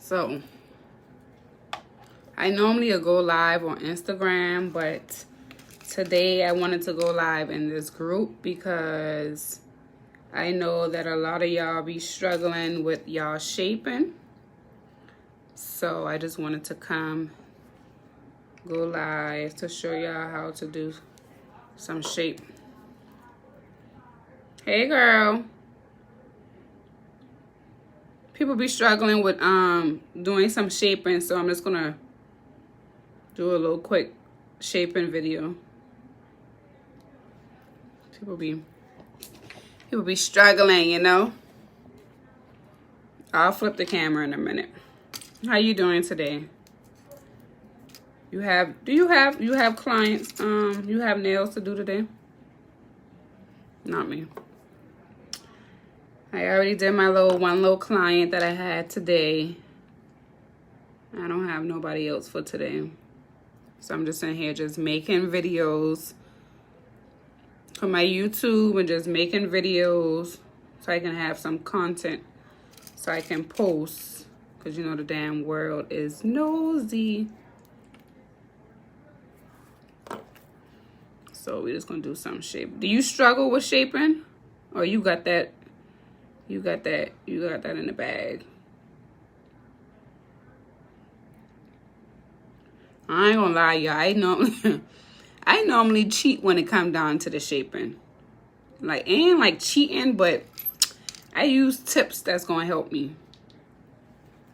So I normally go live on Instagram, but today I wanted to go live in this group because I know that a lot of y'all be struggling with y'all shaping. So I just wanted to go live to show y'all how to do some shape. Hey girl. People be struggling with doing some shaping, so I'm just gonna do a little quick shaping video. People be struggling, you know. I'll flip the camera in a minute. How you doing today? You have clients, you have nails to do today? Not me. I already did my one little client that I had today. I don't have nobody else for today. So I'm just in here just making videos for my YouTube and just making videos so I can have some content so I can post, because you know the damn world is nosy. So we're just gonna do some shape. Do you struggle with shaping, or you got that? You got that in the bag. I ain't gonna lie, y'all. I normally cheat when it comes down to the shaping. Like, ain't like cheating, but I use tips that's gonna help me.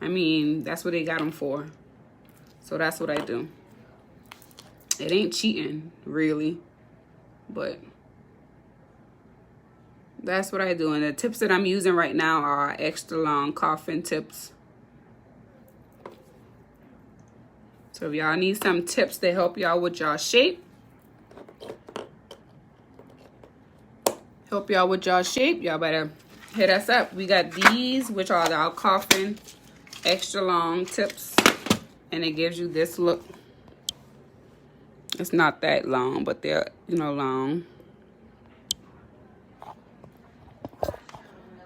I mean, that's what they got them for. So that's what I do. It ain't cheating, really, but that's what I do. And the tips that I'm using right now are extra long coffin tips. So if y'all need some tips to help y'all with y'all shape, y'all better hit us up. We got these, which are our coffin extra long tips, and it gives you this look. It's not that long, but they're, you know, long.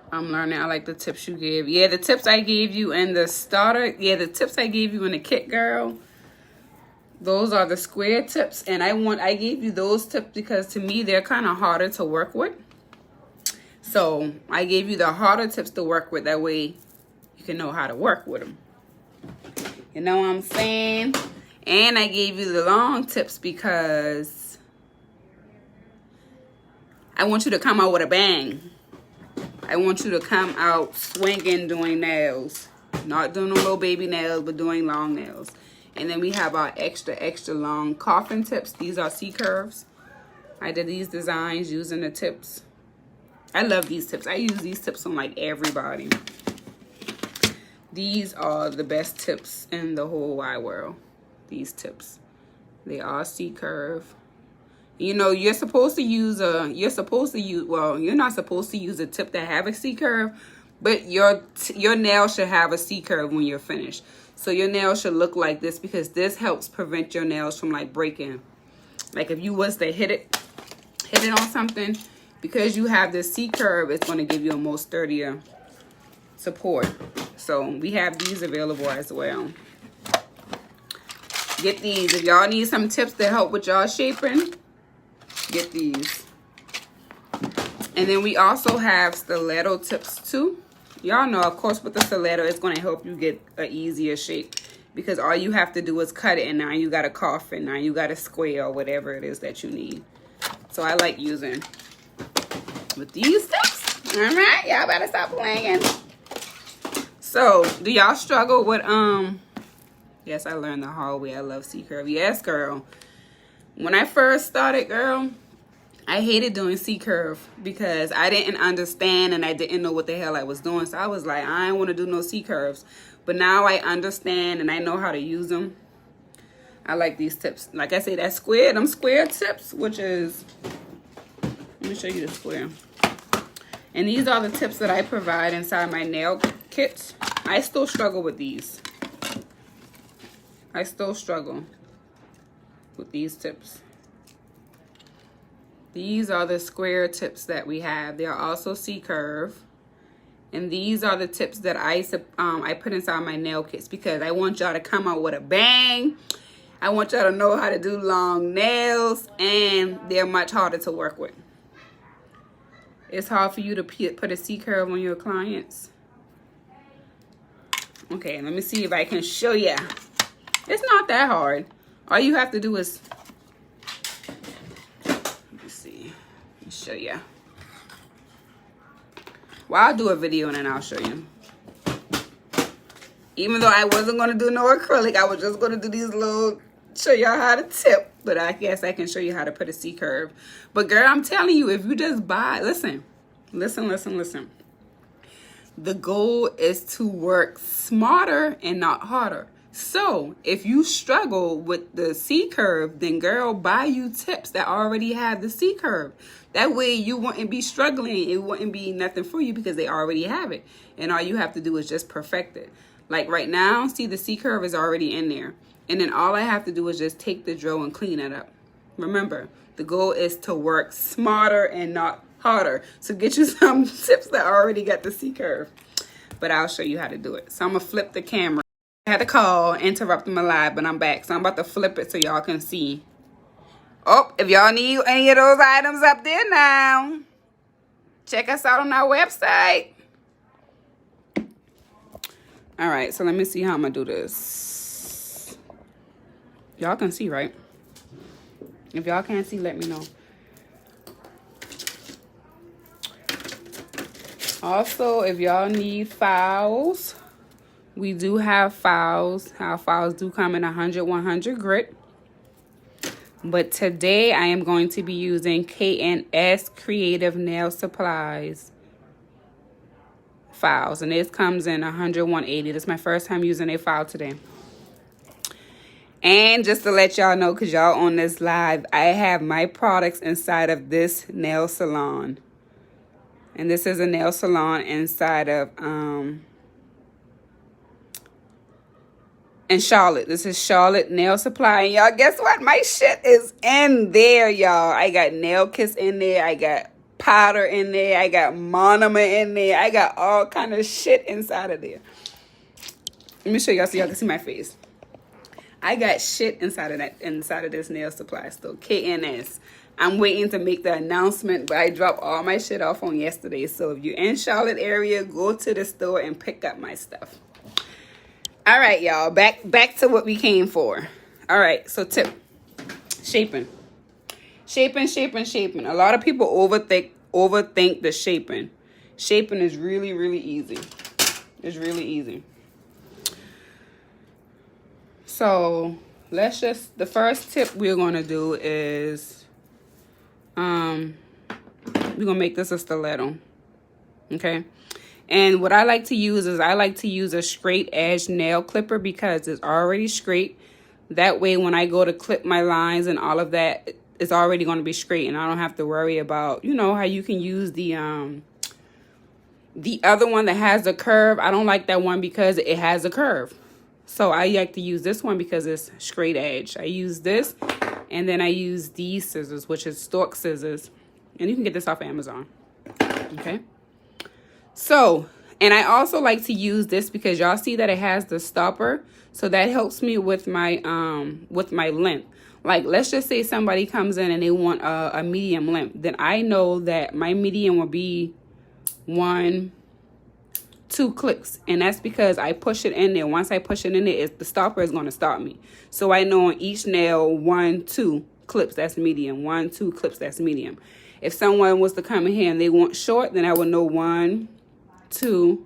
I'm learning. I like the tips you give. Yeah, the tips I gave you in the starter. Yeah, the tips I gave you in the kit, girl. Those are the square tips, and I gave you those tips because to me they're kind of harder to work with. So I gave you the harder tips to work with. That way you can know how to work with them. You know what I'm saying? And I gave you the long tips because I want you to come out with a bang. I want you to come out swinging doing nails. Not doing no little baby nails, but doing long nails. And then we have our extra long coffin tips. These are C-curves. I did these designs using the tips. I love these tips. I use these tips on like everybody. These are the best tips in the whole wide world. These tips. They are C-curve. You know, you're not supposed to use a tip that have a C-curve, but your nail should have a C-curve when you're finished. So your nails should look like this because this helps prevent your nails from like breaking. Like if you was to hit it on something, because you have this C-curve, it's going to give you a more sturdier support. So we have these available as well. Get these. If y'all need some tips to help with y'all shaping, get these. And then we also have stiletto tips too. Y'all know, of course, with the stiletto, it's going to help you get an easier shape because all you have to do is cut it, and now you got a coffin, now you got a square or whatever it is that you need. So I like using with these tips. All right, y'all better stop playing. So do y'all struggle with yes, I learned the hard way. I love C-curve. Yes, girl. When I first started, girl, I hated doing C-curve because I didn't understand and I didn't know what the hell I was doing. So I was like, I don't want to do no C-curves. But now I understand and I know how to use them. I like these tips. Like I said, them square tips, which is, let me show you the square. And these are the tips that I provide inside my nail kits. I still struggle with these. I still struggle with these tips. These are the square tips that we have. They are also C-curve. And these are the tips that I put inside my nail kits because I want y'all to come out with a bang. I want y'all to know how to do long nails, and they're much harder to work with. It's hard for you to put a C-curve on your clients. Okay, let me see if I can show you. It's not that hard. All you have to do is, let me see, let me show you. Well, I'll do a video and then I'll show you. Even though I wasn't going to do no acrylic, I was just going to do these little, show y'all how to tip. But I guess I can show you how to put a C-curve. But girl, I'm telling you, if you just buy, listen. The goal is to work smarter and not harder. So if you struggle with the C-curve, then girl, buy you tips that already have the C-curve. That way you wouldn't be struggling. It wouldn't be nothing for you because they already have it. And all you have to do is just perfect it. Like right now, see the C-curve is already in there. And then all I have to do is just take the drill and clean it up. Remember, the goal is to work smarter and not harder. So get you some tips that already got the C-curve. But I'll show you how to do it. So I'm going to flip the camera. I had to call, interrupt my live, but I'm back. So I'm about to flip it so y'all can see. Oh, if y'all need any of those items up there now, check us out on our website. All right, so let me see how I'm going to do this. Y'all can see, right? If y'all can't see, let me know. Also, if y'all need files, we do have files. Our files do come in 100 grit. But today I am going to be using K&S Creative Nail Supplies files. And this comes in 180. This is my first time using a file today. And just to let y'all know, because y'all on this live, I have my products inside of this nail salon. And this is a nail salon inside of, in Charlotte. This is Charlotte Nail Supply. And y'all, guess what? My shit is in there, y'all. I got nail kits in there. I got powder in there. I got monomer in there. I got all kind of shit inside of there. Let me show y'all so y'all can see my face. I got shit inside of this nail supply store, K&S. I'm waiting to make the announcement, but I dropped all my shit off on yesterday. So if you're in Charlotte area, go to the store and pick up my stuff. All right, y'all, back to what we came for. All right, so tip, shaping. A lot of people overthink the shaping. Shaping is really, really easy. It's really easy. So the first tip we're gonna do is, we're gonna make this a stiletto, okay? And what I like to use is a straight edge nail clipper because it's already straight. That way when I go to clip my lines and all of that, it's already gonna be straight and I don't have to worry about, you know, how you can use the other one that has a curve. I don't like that one because it has a curve. So I like to use this one because it's straight edge. I use this, and then I use these scissors, which is stork scissors. And you can get this off Amazon. Okay. So, and I also like to use this because y'all see that it has the stopper. So that helps me with my length. Like, let's just say somebody comes in and they want a medium length. Then I know that my medium will be 1, 2 clicks, and that's because I push it in there. Once I push it in there, the stopper is going to stop me. So I know on each nail, 1, 2 clips, that's medium. 1, 2 clips, that's medium. If someone was to come in here and they want short, then I would know 1, 2,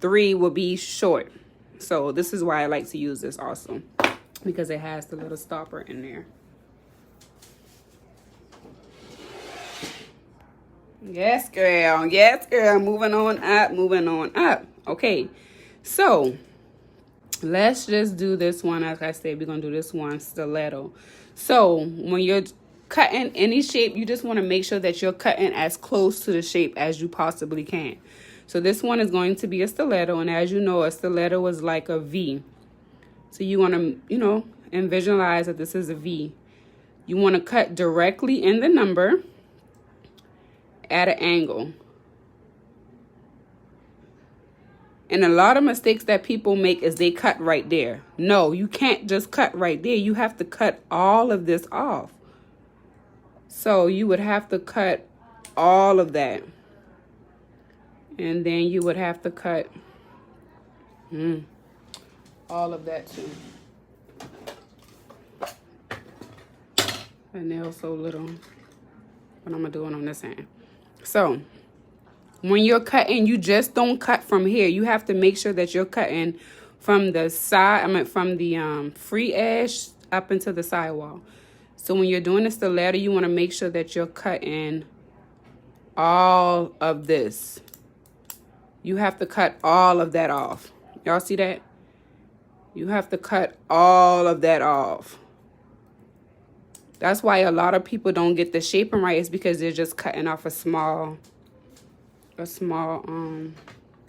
3 will be short. So this is why I like to use this also, because it has the little stopper in there. Yes, girl. Yes, girl. Moving on up. Okay. So, let's just do this one. Like I said, we're going to do this one, stiletto. So, when you're cutting any shape, you just want to make sure that you're cutting as close to the shape as you possibly can. So, this one is going to be a stiletto. And as you know, a stiletto is like a V. So, you want to, you know, and visualize that this is a V. You want to cut directly in the number. at an angle. And a lot of mistakes that people make is they cut right there. No, you can't just cut right there. You have to cut all of this off. So you would have to cut all of that. And then you would have to cut all of that too. The nail's so little. But I'm going to do it on this hand. So when you're cutting, you just don't cut from here. You have to make sure that you're cutting from the side, from the free edge up into the sidewall. So when you're doing the stiletto, you want to make sure that you're cutting all of this. You have to cut all of that off. Y'all see that? You have to cut all of that off. That's why a lot of people don't get the shaping right. It's because they're just cutting off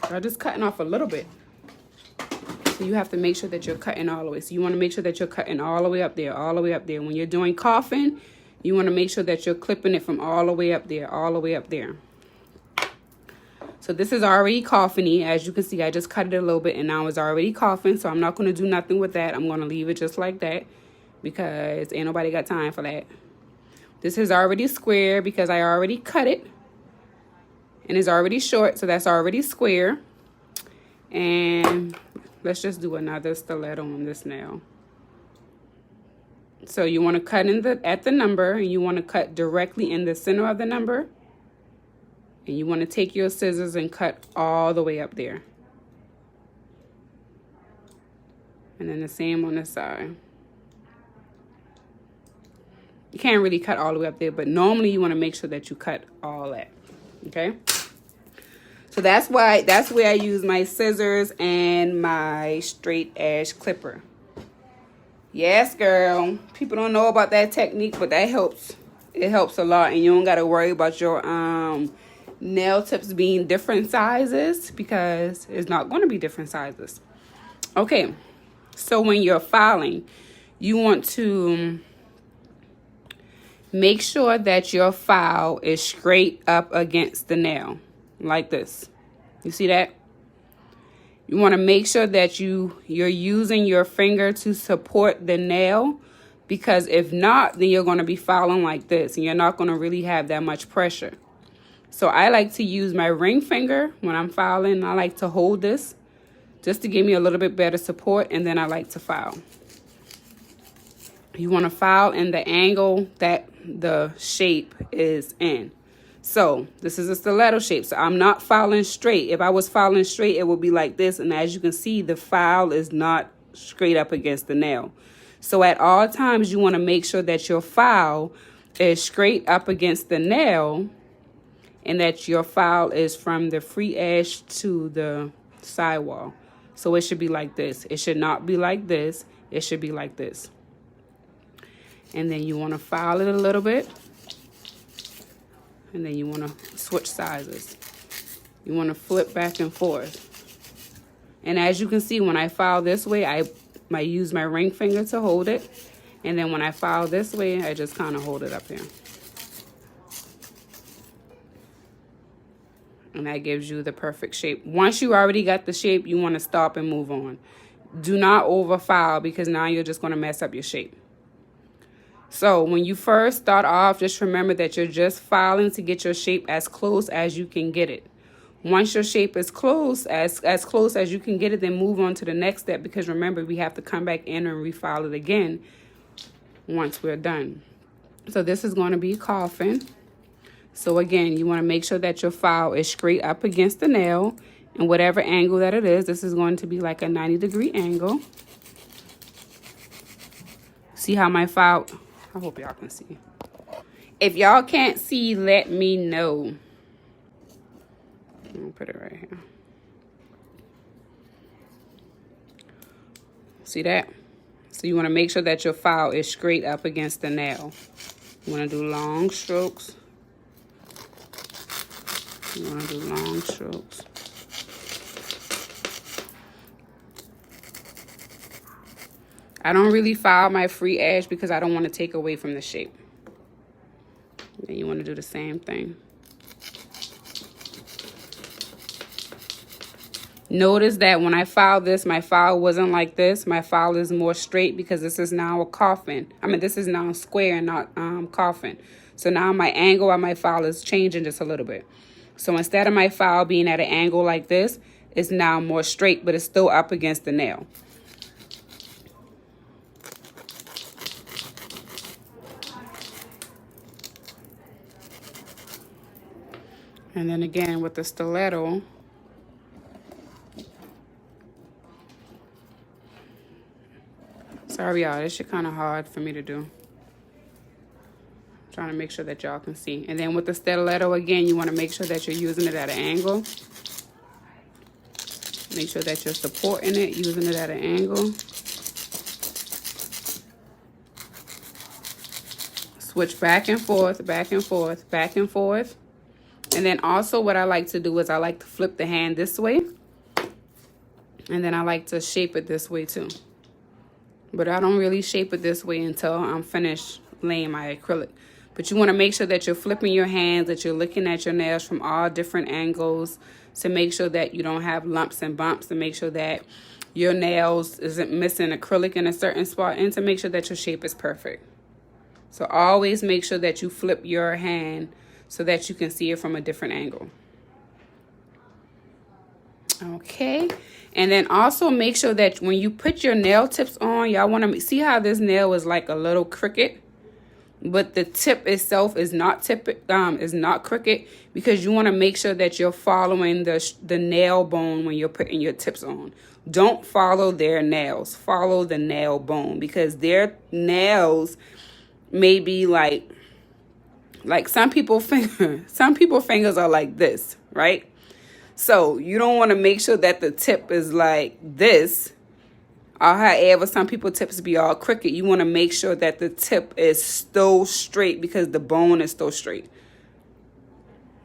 they're just cutting off a little bit. So you have to make sure that you're cutting all the way. So you want to make sure that you're cutting all the way up there, all the way up there. When you're doing coffin, you want to make sure that you're clipping it from all the way up there, all the way up there. So this is already coffin-y. As you can see, I just cut it a little bit and now it's already coffin. So I'm not going to do nothing with that. I'm going to leave it just like that because ain't nobody got time for that. This is already square because I already cut it. And it's already short, so that's already square. And let's just do another stiletto on this nail. So you want to cut at the number, and you want to cut directly in the center of the number. And you want to take your scissors and cut all the way up there. And then the same on this side. You can't really cut all the way up there, but normally you want to make sure that you cut all that. Okay? So that's where I use my scissors and my straight edge clipper. Yes, girl. People don't know about that technique, but that helps. It helps a lot, and you don't got to worry about your nail tips being different sizes because it's not going to be different sizes. Okay, so when you're filing, you want to make sure that your file is straight up against the nail. Like this. You see that? You want to make sure that you're using your finger to support the nail, because if not, then you're going to be filing like this and you're not going to really have that much pressure. So I like to use my ring finger when I'm filing. I like to hold this just to give me a little bit better support, and then I like to file. You want to file in the angle that the shape is in. So this is a stiletto shape, so I'm not filing straight. If I was filing straight, it would be like this. And as you can see, the file is not straight up against the nail. So at all times, you want to make sure that your file is straight up against the nail and that your file is from the free edge to the sidewall. So it should be like this. It should not be like this. It should be like this. And then you want to file it a little bit. And then you want to switch sizes. You want to flip back and forth. And as you can see, when I file this way, I use my ring finger to hold it. And then when I file this way, I just kind of hold it up here. And that gives you the perfect shape. Once you already got the shape, you want to stop and move on. Do not over file, because now you're just going to mess up your shape. So when you first start off, just remember that you're just filing to get your shape as close as you can get it. Once your shape is close as you can get it, then move on to the next step, because remember, we have to come back in and refile it again once we're done. So this is going to be coffin. So again, you want to make sure that your file is straight up against the nail, and whatever angle that it is, this is going to be like a 90-degree angle. See how my file... I hope y'all can see. If y'all can't see, let me know. I'll put it right here. See that? So you want to make sure that your file is straight up against the nail. You want to do long strokes. You want to do long strokes. I don't really file my free edge because I don't want to take away from the shape. Then you want to do the same thing. Notice that when I filed this, my file wasn't like this. My file is more straight because this is now a coffin. I mean, this is now square and not coffin. So now my angle on my file is changing just a little bit. So instead of my file being at an angle like this, it's now more straight, but it's still up against the nail. And then again with the stiletto, sorry y'all, this shit kind of hard for me to do. Trying to make sure that y'all can see. And then with the stiletto, again, you want to make sure that you're using it at an angle. Make sure that you're supporting it, using it at an angle. Switch back and forth, back and forth, back and forth. And then also what I like to do is I like to flip the hand this way. And then I like to shape it this way too. But I don't really shape it this way until I'm finished laying my acrylic. But you want to make sure that you're flipping your hands, that you're looking at your nails from all different angles to make sure that you don't have lumps and bumps, to make sure that your nails isn't missing acrylic in a certain spot, and to make sure that your shape is perfect. So always make sure that you flip your hand so that you can see it from a different angle. Okay. And then also make sure that when you put your nail tips on, y'all want to see how this nail is like a little crooked, but the tip itself is not crooked, because you want to make sure that you're following the nail bone when you're putting your tips on. Don't follow their nails. Follow the nail bone, because their nails may be like some people's fingers are like this, right? So you don't want to make sure that the tip is like this, or however some people tips be all crooked. You want to make sure that the tip is still straight, because the bone is still straight.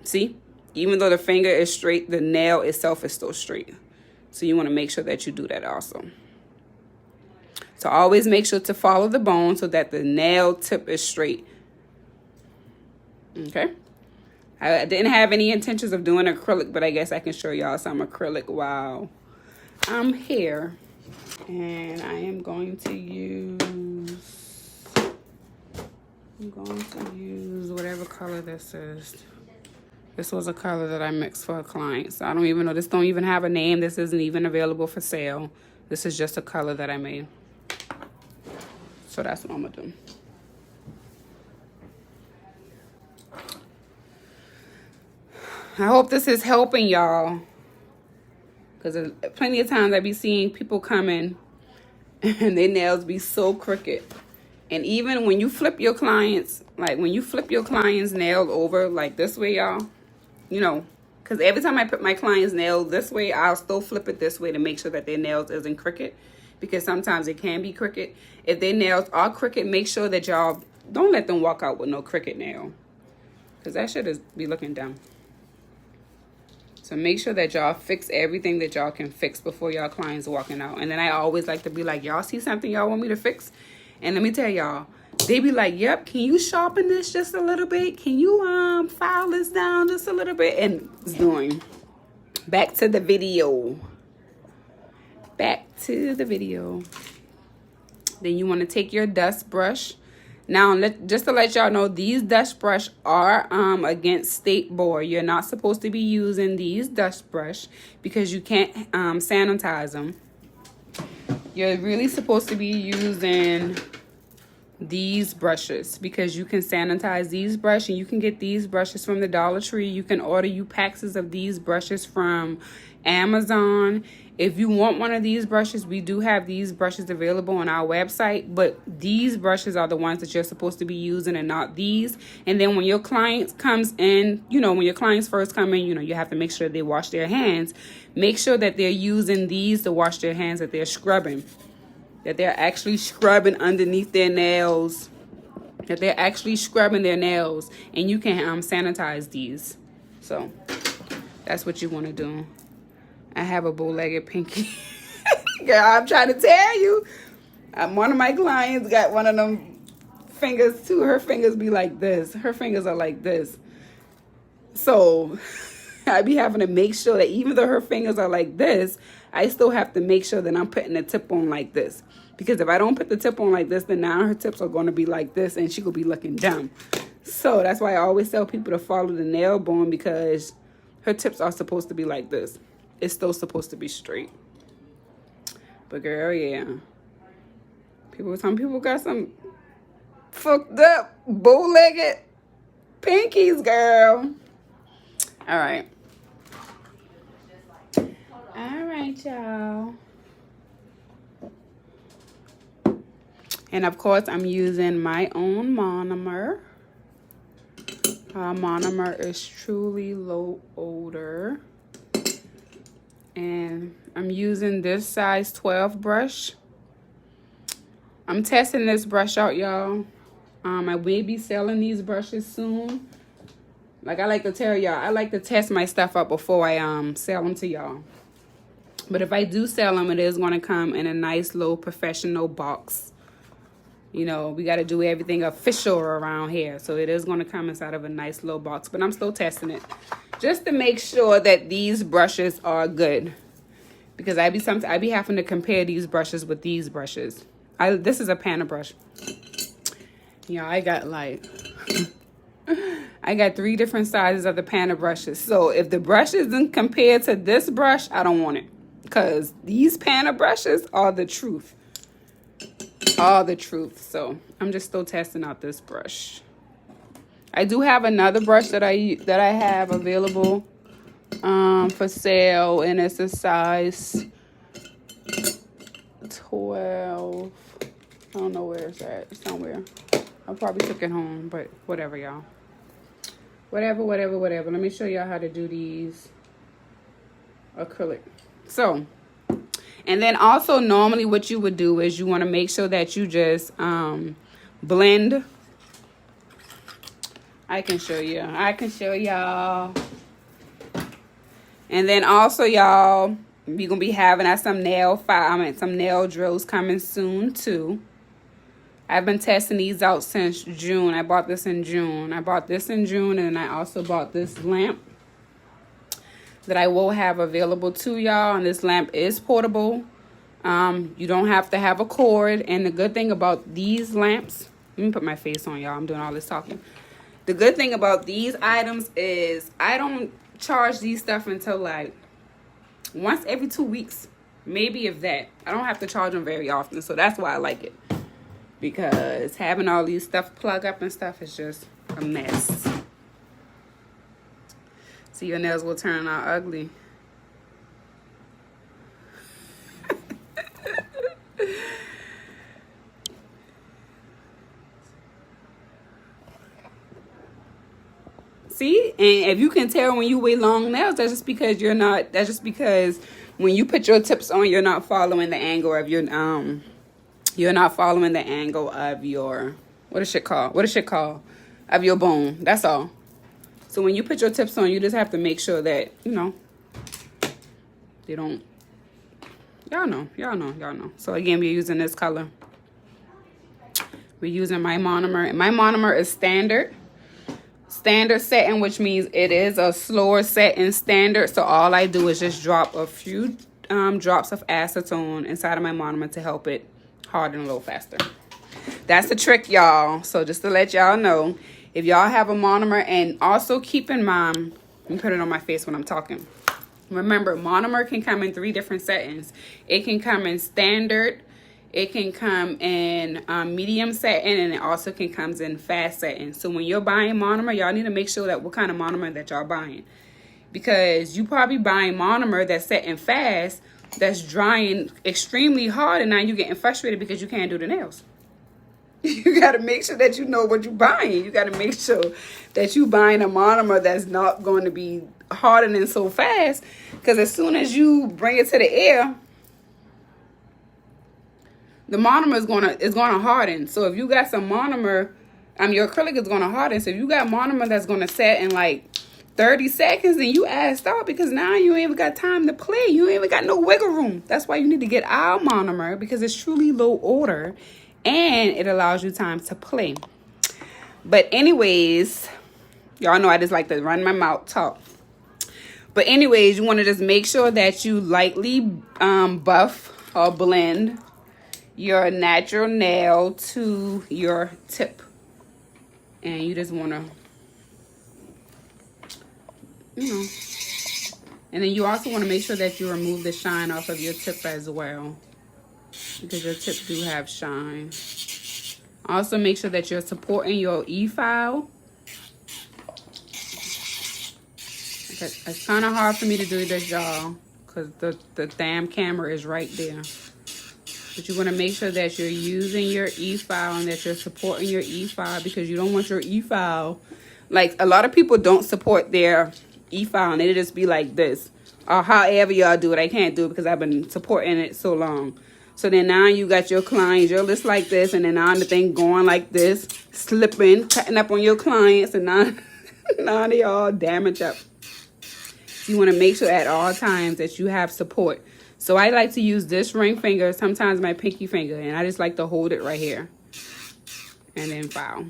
See? Even though the finger is straight, the nail itself is still straight. So you want to make sure that you do that also. So always make sure to follow the bone so that the nail tip is straight. Okay? I didn't have any intentions of doing acrylic, but I guess I can show y'all some acrylic while I'm here. And I am going to use whatever color this is. This was a color that I mixed for a client. So I don't even know. This don't even have a name. This isn't even available for sale. This is just a color that I made. So that's what I'm going to do. I hope this is helping y'all, because plenty of times I be seeing people coming and their nails be so crooked. And even when you flip your clients, like when you flip your client's nails over like this way, y'all, you know, because every time I put my client's nails this way, I'll still flip it this way to make sure that their nails isn't crooked, because sometimes it can be crooked. If their nails are crooked, make sure that y'all don't let them walk out with no crooked nail, because that shit is be looking dumb. So make sure that y'all fix everything that y'all can fix before y'all clients walking out. And then I always like to be like, y'all see something y'all want me to fix? And let me tell y'all, they be like, yep, can you sharpen this just a little bit? Can you file this down just a little bit? And it's doing. Back to the video. Back to the video. Then you want to take your dust brush. Now, just to let y'all know, these dust brush are against state board. You're not supposed to be using these dust brush because you can't sanitize them. You're really supposed to be using these brushes, because you can sanitize these brushes, and you can get these brushes from the Dollar Tree. You can order you packs of these brushes from Amazon. If you want one of these brushes, we do have these brushes available on our website, but these brushes are the ones that you're supposed to be using and not these. And then when your client comes in, you know, when your clients first come in, you know, you have to make sure they wash their hands. Make sure that they're using these to wash their hands, that they're scrubbing, that they're actually scrubbing underneath their nails, that they're actually scrubbing their nails, and you can sanitize these. So that's what you want to do. I have a bow-legged pinky. Girl, I'm trying to tell you. One of my clients got one of them fingers too. Her fingers be like this. Her fingers are like this. So I be having to make sure that even though her fingers are like this, I still have to make sure that I'm putting the tip on like this. Because if I don't put the tip on like this, then now her tips are going to be like this and she will be looking dumb. So that's why I always tell people to follow the nail bone, because her tips are supposed to be like this. It's still supposed to be straight. But girl, yeah. Some people got some fucked up, bow-legged pinkies, girl. All right. All right, y'all. And of course, I'm using my own monomer. Monomer is truly low odor. And I'm using this size 12 brush. I'm testing this brush out, y'all. I will be selling these brushes soon. Like I like to tell y'all, I like to test my stuff out before I sell them to y'all. But if I do sell them, it is going to come in a nice little professional box. You know, we got to do everything official around here. So it is going to come inside of a nice little box. But I'm still testing it, just to make sure that these brushes are good. Because I be having to compare these brushes with these brushes. This is a panna brush. Yeah, I got like... I got 3 different sizes of the panna brushes. So if the brush isn't compared to this brush, I don't want it. Because these panna brushes are the truth. All the truth. So I'm just still testing out this brush. I do have another brush that I have available for sale, and it's a size 12. I don't know where it's at. It's somewhere. I probably took it home, but whatever, y'all. Whatever. Let me show y'all how to do these acrylic. So, and then also normally what you would do is you want to make sure that you just blend. I can show y'all. And then also, y'all, we're going to be having some nail drills coming soon too. I've been testing these out since June. I bought this in June. And then I also bought this lamp that I will have available to y'all. And this lamp is portable. You don't have to have a cord. And the good thing about these lamps, let me put my face on, y'all. I'm doing all this talking. The good thing about these items is I don't charge these stuff until like once every 2 weeks. Maybe if that. I don't have to charge them very often. So that's why I like it. Because having all these stuff plug up and stuff is just a mess. See, your nails will turn out ugly. See? And if you can tell when you wear long nails, that's just because when you put your tips on, you're not following the angle of your what is shit called? Of your bone. That's all. So when you put your tips on, you just have to make sure that, you know, they don't. Y'all know. So again, we're using this color. We're using my monomer. And my monomer is standard setting, which means it is a slower setting standard. So all I do is just drop a few drops of acetone inside of my monomer to help it harden a little faster. That's the trick, y'all. So just to let y'all know, if y'all have a monomer, and also keep in mind, let me put it on my face when I'm talking. Remember, monomer can come in 3 different settings. It can come in standard, it can come in medium setting, and it also can come in fast setting. So when you're buying monomer, y'all need to make sure that what kind of monomer that y'all buying. Because you probably buying monomer that's setting fast, that's drying extremely hard, and now you're getting frustrated because you can't do the nails. You got to make sure that you know what you're buying. You got to make sure that you buying a monomer that's not going to be hardening so fast, because as soon as you bring it to the air, the monomer is going to harden. So if you got some monomer, your acrylic is going to harden. So if you got monomer that's going to set in like 30 seconds, then you assed out, because now you ain't even got time to play. You ain't even got no wiggle room. That's why you need to get our monomer, because it's truly low odor and it allows you time to play. But anyways, y'all know I just like to run my mouth talk. But anyways, you want to just make sure that you lightly buff or blend your natural nail to your tip. And you just want to, you know. And then you also want to make sure that you remove the shine off of your tip as well, because your tip do have shine. Also make sure that you're supporting your E-file. It's kind of hard for me to do this, y'all, because the damn camera is right there. But you want to make sure that you're using your E-file and that you're supporting your E-file, because you don't want your E-file, like a lot of people don't support their E-file and it'll just be like this. Or however y'all do it. I can't do it because I've been supporting it so long. So then now you got your clients, your list like this, and then now the thing going like this, slipping, cutting up on your clients, and now, now they all damaged up. So you want to make sure at all times that you have support. So I like to use this ring finger, sometimes my pinky finger, and I just like to hold it right here. And then file.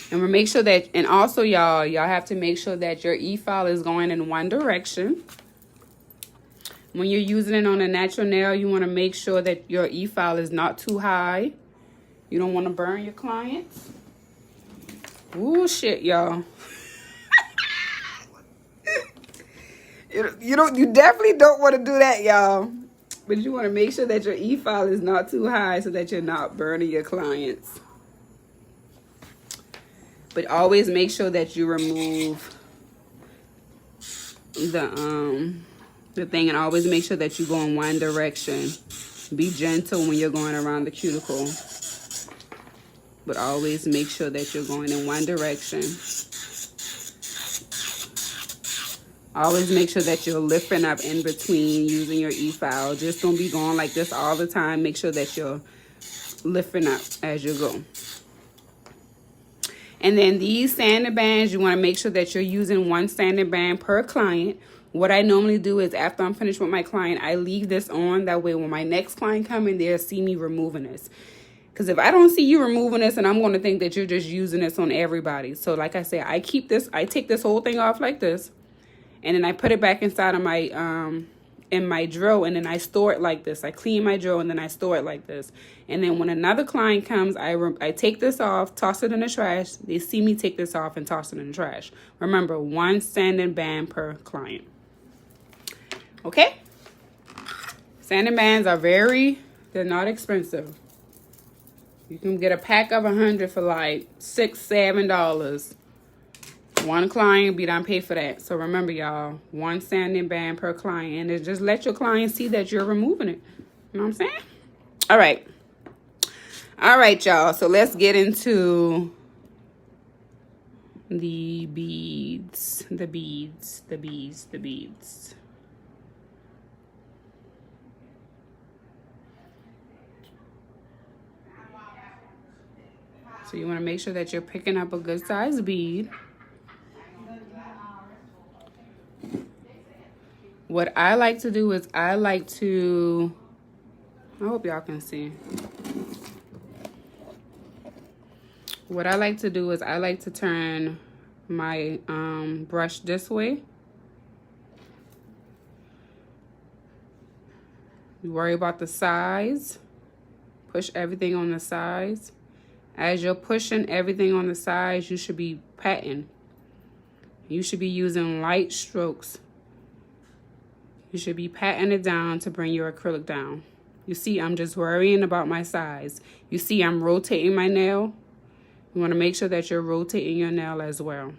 And we'll make sure that, and also y'all have to make sure that your E-file is going in one direction. When you're using it on a natural nail, you want to make sure that your E-file is not too high. You don't want to burn your clients. Ooh, shit, y'all. You definitely don't want to do that, y'all. But you want to make sure that your E-file is not too high so that you're not burning your clients. But always make sure that you remove the thing, and always make sure that you go in one direction. Be gentle when you're going around the cuticle, but always make sure that you're going in one direction. Always make sure that you're lifting up in between using your E-file. Just don't be going like this all the time. Make sure that you're lifting up as you go. And then these sanding bands, you want to make sure that you're using one sanding band per client. What I normally do is after I'm finished with my client, I leave this on. That way when my next client comes in, they'll see me removing this. Because if I don't see you removing this, and I'm going to think that you're just using this on everybody. So like I said, I keep this, I take this whole thing off like this. And then I put it back inside of my, in my drill, and then I store it like this. I clean my drill and then I store it like this. And then when another client comes, I take this off, toss it in the trash. They see me take this off and toss it in the trash. Remember, one sanding band per client. Okay? Sanding bands are they're not expensive. You can get a pack of 100 for like $6, $7. One client be done pay for that. So remember, y'all, one sanding band per client. And just let your client see that you're removing it. You know what I'm saying? All right. All right, y'all. So let's get into the beads. The beads. So you want to make sure that you're picking up a good size bead. What I like to do is I hope y'all can see. What I like to do is I like to turn my brush this way. You worry about the size. Push everything on the sides. As you're pushing everything on the sides, you should be patting. You should be using light strokes. You should be patting it down to bring your acrylic down. You see, I'm just worrying about my size. You see, I'm rotating my nail. You want to make sure that you're rotating your nail as well.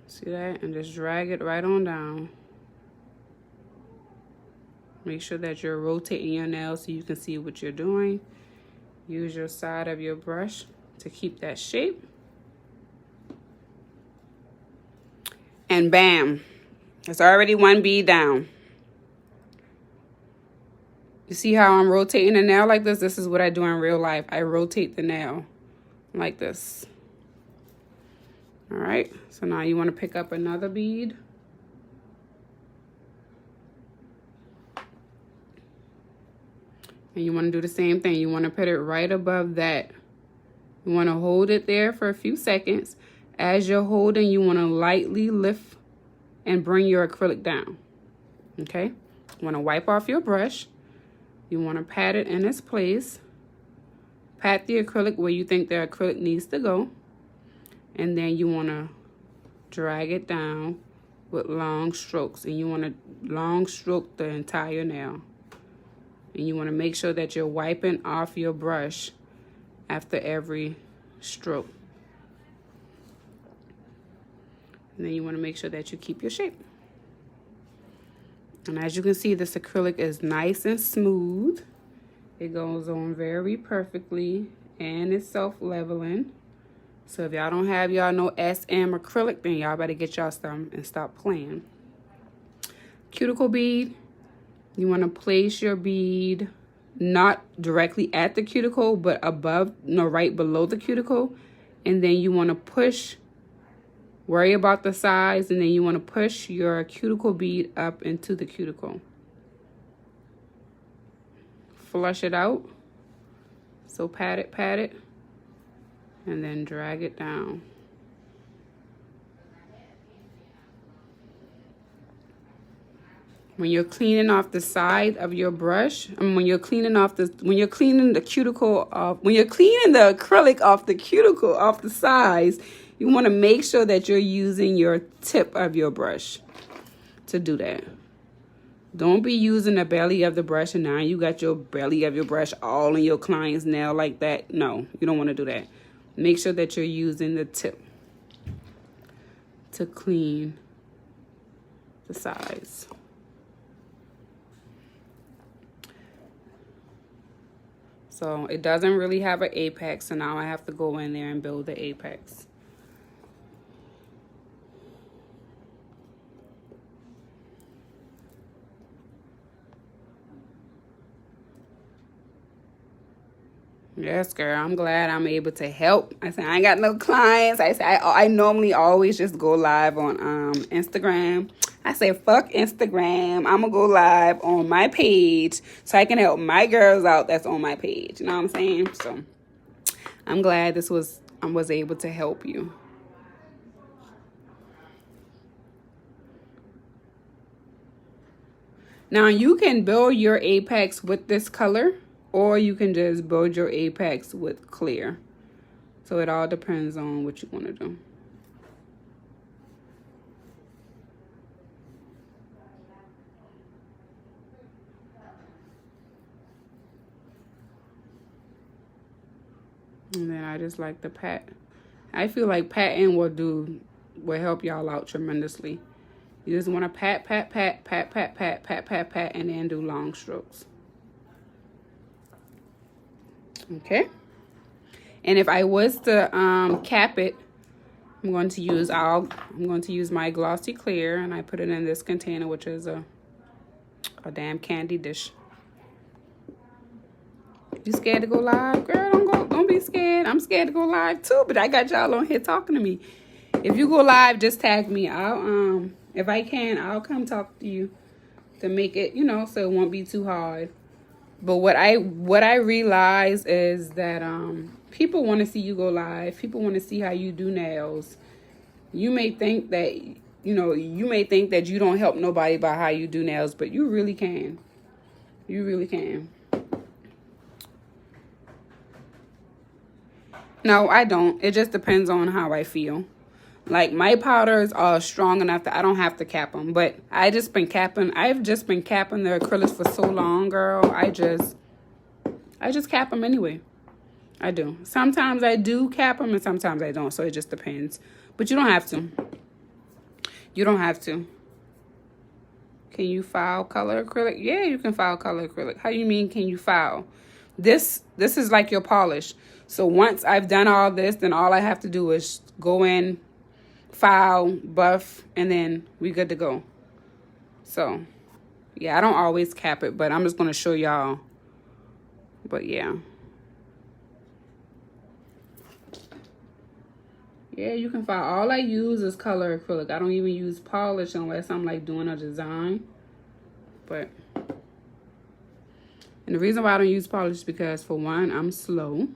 See that? And just drag it right on down. Make sure that you're rotating your nail so you can see what you're doing. Use your side of your brush to keep that shape. And bam, it's already one bead down. You see how I'm rotating the nail like this? This is what I do in real life. I rotate the nail like this. All right, so now you want to pick up another bead. And you want to do the same thing. You want to put it right above that You want to hold it there for a few seconds. As you're holding, you want to lightly lift and bring your acrylic down. Okay? You want to wipe off your brush. You want to pat it in its place. Pat the acrylic where you think the acrylic needs to go. And then you want to drag it down with long strokes. And you want to long stroke the entire nail. And you want to make sure that you're wiping off your brush after every stroke. And then you want to make sure that you keep your shape. And as you can see, this acrylic is nice and smooth. It goes on very perfectly, and it's self-leveling. So if y'all don't have y'all no SM acrylic, then y'all better get y'all some and stop playing. Cuticle bead. You want to place your bead not directly at the cuticle, but above, no, right below the cuticle. And then you want to push, worry about the size, and then you want to push your cuticle bead up into the cuticle. Flush it out. So pat it, and then drag it down. When you're cleaning off the side of your brush, when you're cleaning the cuticle off, when you're cleaning the acrylic off the cuticle, off the sides, you want to make sure that you're using your tip of your brush to do that. Don't be using the belly of the brush and now you got your belly of your brush all in your client's nail like that. No, you don't want to do that. Make sure that you're using the tip to clean the sides. So it doesn't really have an apex, so now I have to go in there and build the apex. Yes, girl, I'm glad I'm able to help. I said I ain't got no clients. I said I normally always just go live on Instagram. I say fuck Instagram. I'm gonna go live on my page so I can help my girls out that's on my page. You know what I'm saying? So I'm glad I was able to help you. Now you can build your apex with this color, or you can just build your apex with clear. So it all depends on what you want to do. And then I just like to pat. I feel like patting will help y'all out tremendously. You just want to pat, and then do long strokes. Okay. And if I was to cap it, I'm going to use my glossy clear, and I put it in this container, which is a damn candy dish. You scared to go live? Girl, don't be scared. I'm scared to go live too, but I got y'all on here talking to me. If you go live, just tag me. I'll if I can, I'll come talk to you to make it, so it won't be too hard. But what I realize is that people want to see you go live. People want to see how you do nails. You may think that you don't help nobody by how you do nails, but you really can. You really can. No, I don't. It just depends on how I feel. Like, my powders are strong enough that I don't have to cap them. But I've just been capping the acrylics for so long, girl. I just cap them anyway. I do. Sometimes I do cap them and sometimes I don't. So it just depends. But you don't have to. You don't have to. Can you file color acrylic? Yeah, you can file color acrylic. How do you mean can you file? This is like your polish. So once I've done all this, then all I have to do is go in, file, buff, and then we good to go. So, yeah, I don't always cap it, but I'm just going to show y'all. But, yeah. Yeah, you can file. All I use is color acrylic. I don't even use polish unless I'm, like, doing a design. But, and the reason why I don't use polish is because, for one, I'm slow.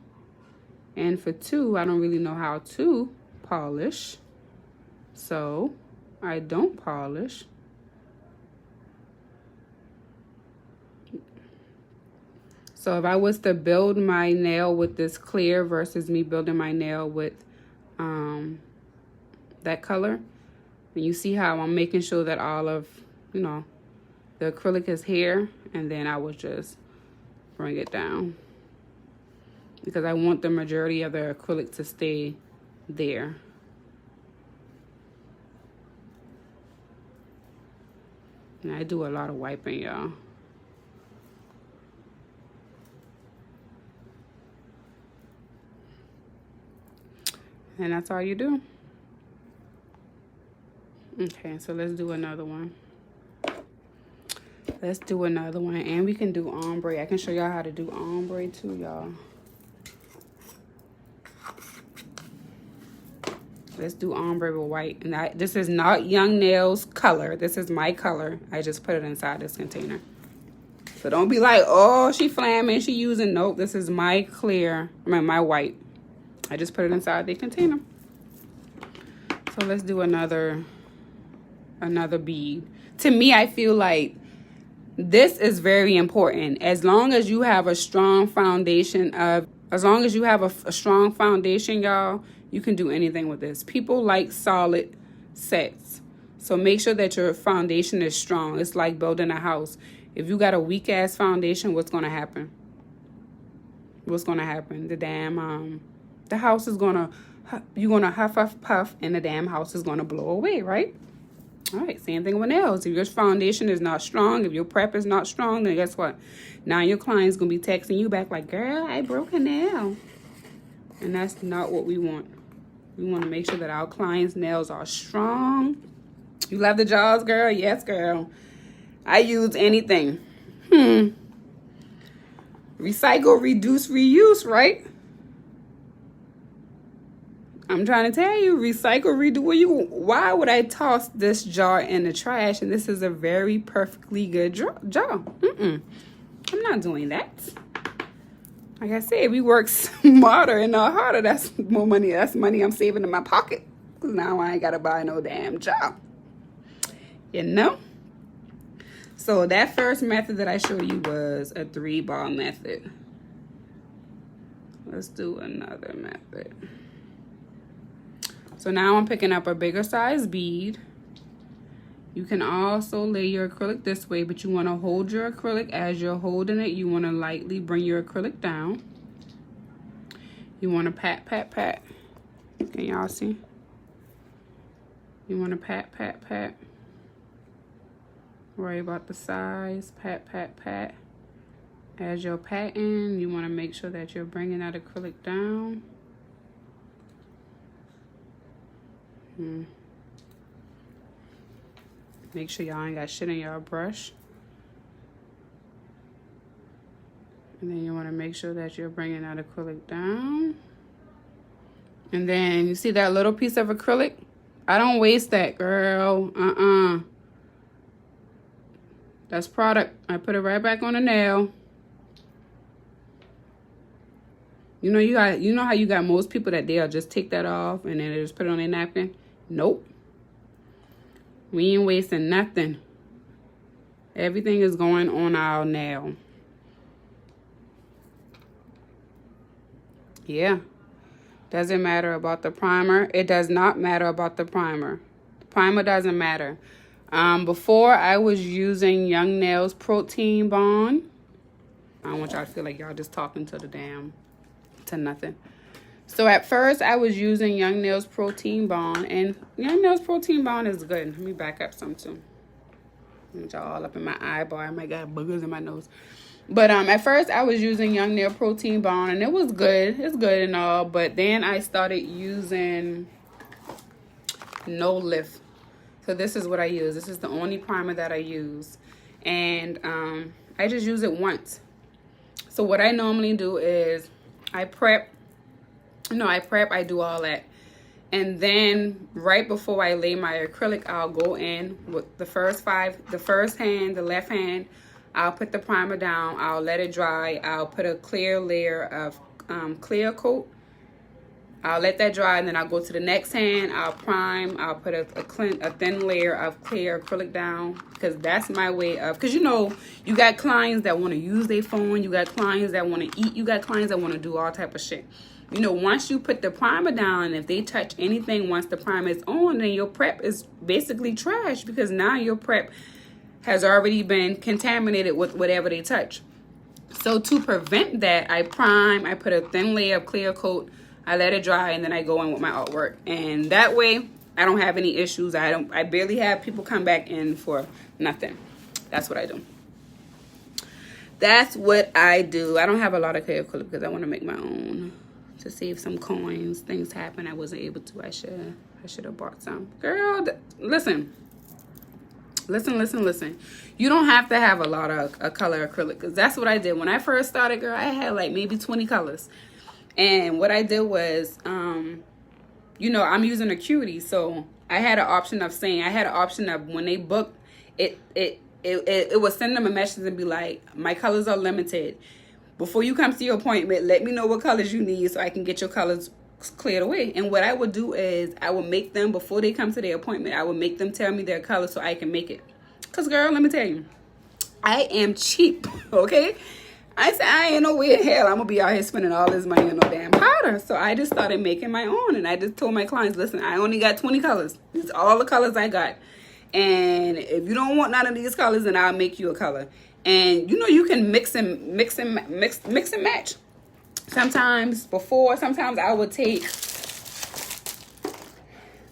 And for 2, I don't really know how to polish. So I don't polish. So if I was to build my nail with this clear versus me building my nail with that color, and you see how I'm making sure that all of, you know, the acrylic is here, and then I would just bring it down because I want the majority of the acrylic to stay there. And I do a lot of wiping, y'all. And that's all you do. Okay, so let's do another one. Let's do another one. And we can do ombre. I can show y'all how to do ombre too, y'all. Let's do ombre with white. And this is not Young Nails color. This is my color. I just put it inside this container. So don't be like, oh, she flamming, she using. Nope, this is my clear, my white. I just put it inside the container. So let's do another bead. To me, I feel like this is very important. As long as you have a strong foundation y'all, you can do anything with this. People like solid sets. So make sure that your foundation is strong. It's like building a house. If you got a weak ass foundation, what's gonna happen? What's gonna happen? The damn the house is gonna, you're gonna huff puff, and the damn house is gonna blow away, right? All right, same thing with nails. If your foundation is not strong, if your prep is not strong, then guess what? Now your client's gonna be texting you back like, girl, I broke a nail. And that's not what we want. We want to make sure that our clients' nails are strong. You love the jaws, girl? Yes, girl. I use anything. Recycle, reduce, reuse, right? I'm trying to tell you, recycle, redo. Why would I toss this jar in the trash? And this is a very perfectly good jar. I'm not doing that. Like I said, we work smarter and not harder. That's more money. That's money I'm saving in my pocket. Because now I ain't got to buy no damn jar. You know? So that first method that I showed you was a 3-ball method. Let's do another method. So now I'm picking up a bigger size bead. You can also lay your acrylic this way, but you want to hold your acrylic. As you're holding it, you want to lightly bring your acrylic down. You want to pat, pat, pat. Can y'all see? You want to pat, pat, pat. Worry about the size. Pat, pat, pat. As you're patting, you want to make sure that you're bringing that acrylic down. Make sure y'all ain't got shit in your brush. And then you want to make sure that you're bringing that acrylic down. And then you see that little piece of acrylic? I don't waste that, girl. That's product. I put it right back on the nail. You know how you got most people that they'll just take that off and then they just put it on their napkin? Nope. We ain't wasting nothing. Everything is going on our nail. Yeah. Doesn't matter about the primer. It does not matter about the primer. The primer doesn't matter. Before I was using Young Nails Protein Bond. I don't want y'all to feel like y'all just talking to nothing. So at first I was using Young Nails Protein Bond, and Young Nails Protein Bond is good. Let me back up some too. Y'all all up in my eyeball. I might got boogers in my nose. But at first I was using Young Nail Protein Bond, and it was good. It's good and all. But then I started using No Lift. So this is what I use. This is the only primer that I use. And I just use it once. So what I normally do is I prep. I do all that. And then right before I lay my acrylic, I'll go in with the first hand, the left hand, I'll put the primer down, I'll let it dry, I'll put a clear layer of clear coat, I'll let that dry, and then I'll go to the next hand. I'll prime. I'll put a thin layer of clear acrylic down, because that's my way of, because you know, you got clients that want to use their phone. You got clients that want to eat. You got clients that want to do all type of shit. You know, once you put the primer down, and if they touch anything once the primer is on, then your prep is basically trash, because now your prep has already been contaminated with whatever they touch. So to prevent that, I prime. I put a thin layer of clear coat. I let it dry, and then I go in with my artwork. And that way, I don't have any issues. I barely have people come back in for nothing. That's what I do. That's what I do. I don't have a lot of clear acrylic because I want to make my own to save some coins. Things happen. I wasn't able to. I should have bought some. Girl, listen. Listen. You don't have to have a lot of color acrylic, because that's what I did. When I first started, girl, I had like maybe 20 colors. And what I did was, you know, I'm using Acuity, so I had an option of when they book, it would send them a message and be like, my colors are limited. Before you come to your appointment, let me know what colors you need so I can get your colors cleared away. And what I would do is I would make them, before they come to their appointment, I would make them tell me their color so I can make it. Because, girl, let me tell you, I am cheap, okay? I said, I ain't no way in hell I'm going to be out here spending all this money on no damn powder. So I just started making my own. And I just told my clients, listen, I only got 20 colors. These are all the colors I got. And if you don't want none of these colors, then I'll make you a color. And, you know, you can mix and match. Sometimes I would take,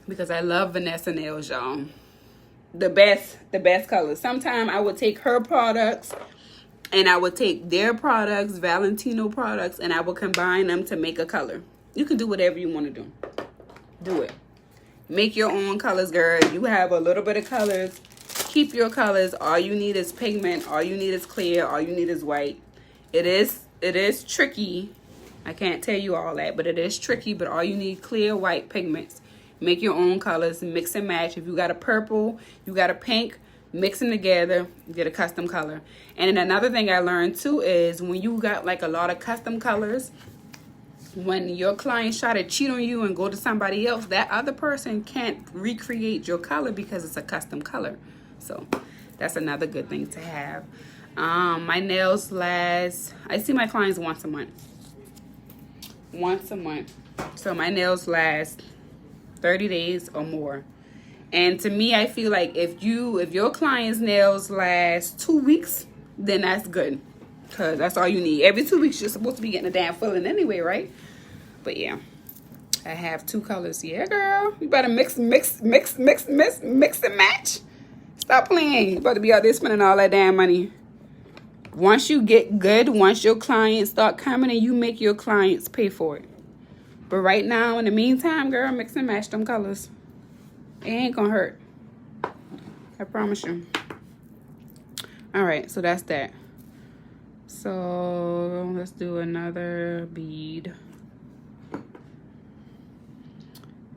because I love Vanessa nails, y'all, the best colors. Sometimes I would take her products, and I would take their products, Valentino products, and I would combine them to make a color. You can do whatever you want to do. Do it. Make your own colors, girl. You have a little bit of colors. Keep your colors. All you need is pigment. All you need is clear. All you need is white. It is tricky. I can't tell you all that, but it is tricky. But all you need, clear white pigments. Make your own colors. Mix and match. If you got a purple, you got a pink, mix them together, get a custom color. And then another thing I learned too is when you got like a lot of custom colors, when your clients try to cheat on you and go to somebody else, that other person can't recreate your color because it's a custom color. So that's another good thing to have. My nails last, I see my clients once a month. So my nails last 30 days or more. And to me, I feel like if your client's nails last 2 weeks, then that's good. Because that's all you need. Every 2 weeks, you're supposed to be getting a damn filling anyway, right? But yeah, I have 2 colors. Yeah, girl. You better mix and match. Stop playing. You better be out there spending all that damn money. Once you get good, once your clients start coming, and you make your clients pay for it. But right now, in the meantime, girl, mix and match them colors. It ain't gonna hurt. I promise you. Alright, so that's that. So let's do another bead.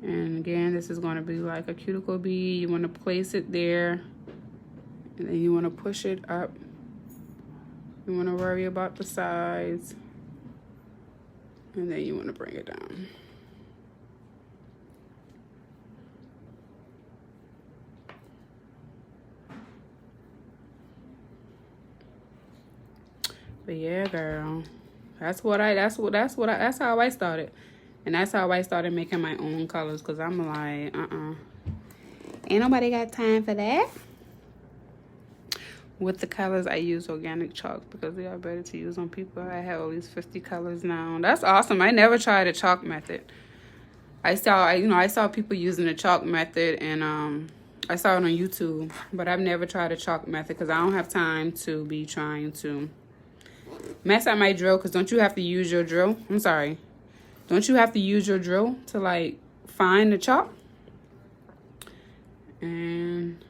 And again, this is going to be like a cuticle bead. You want to place it there. And then you want to push it up. You want to worry about the size. And then you want to bring it down. But yeah, girl. That's how I started. And that's how I started making my own colors, because I'm like, ain't nobody got time for that. With the colors, I use organic chalk because they are better to use on people. I have at least 50 colors now. That's awesome. I never tried a chalk method. I saw people using the chalk method, and I saw it on YouTube, but I've never tried a chalk method because I don't have time to be trying to mess up my drill. Because don't you have to use your drill? I'm sorry. Don't you have to use your drill to like find the chalk? And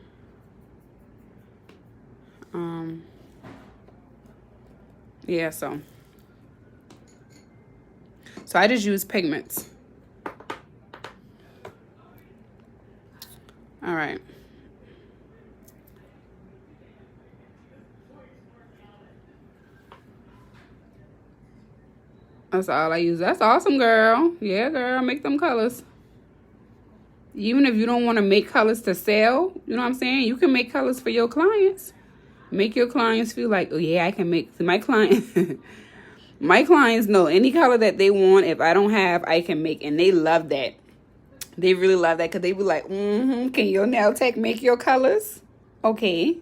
yeah, so I just use pigments. All right. That's all I use. That's awesome, girl. Yeah, girl, make them colors. Even if you don't want to make colors to sell, you know what I'm saying? You can make colors for your clients. Make your clients feel like, oh yeah, I can make my client. My clients know any color that they want. If I don't have, I can make, and they love that. They really love that because they be like, can your nail tech make your colors? Okay.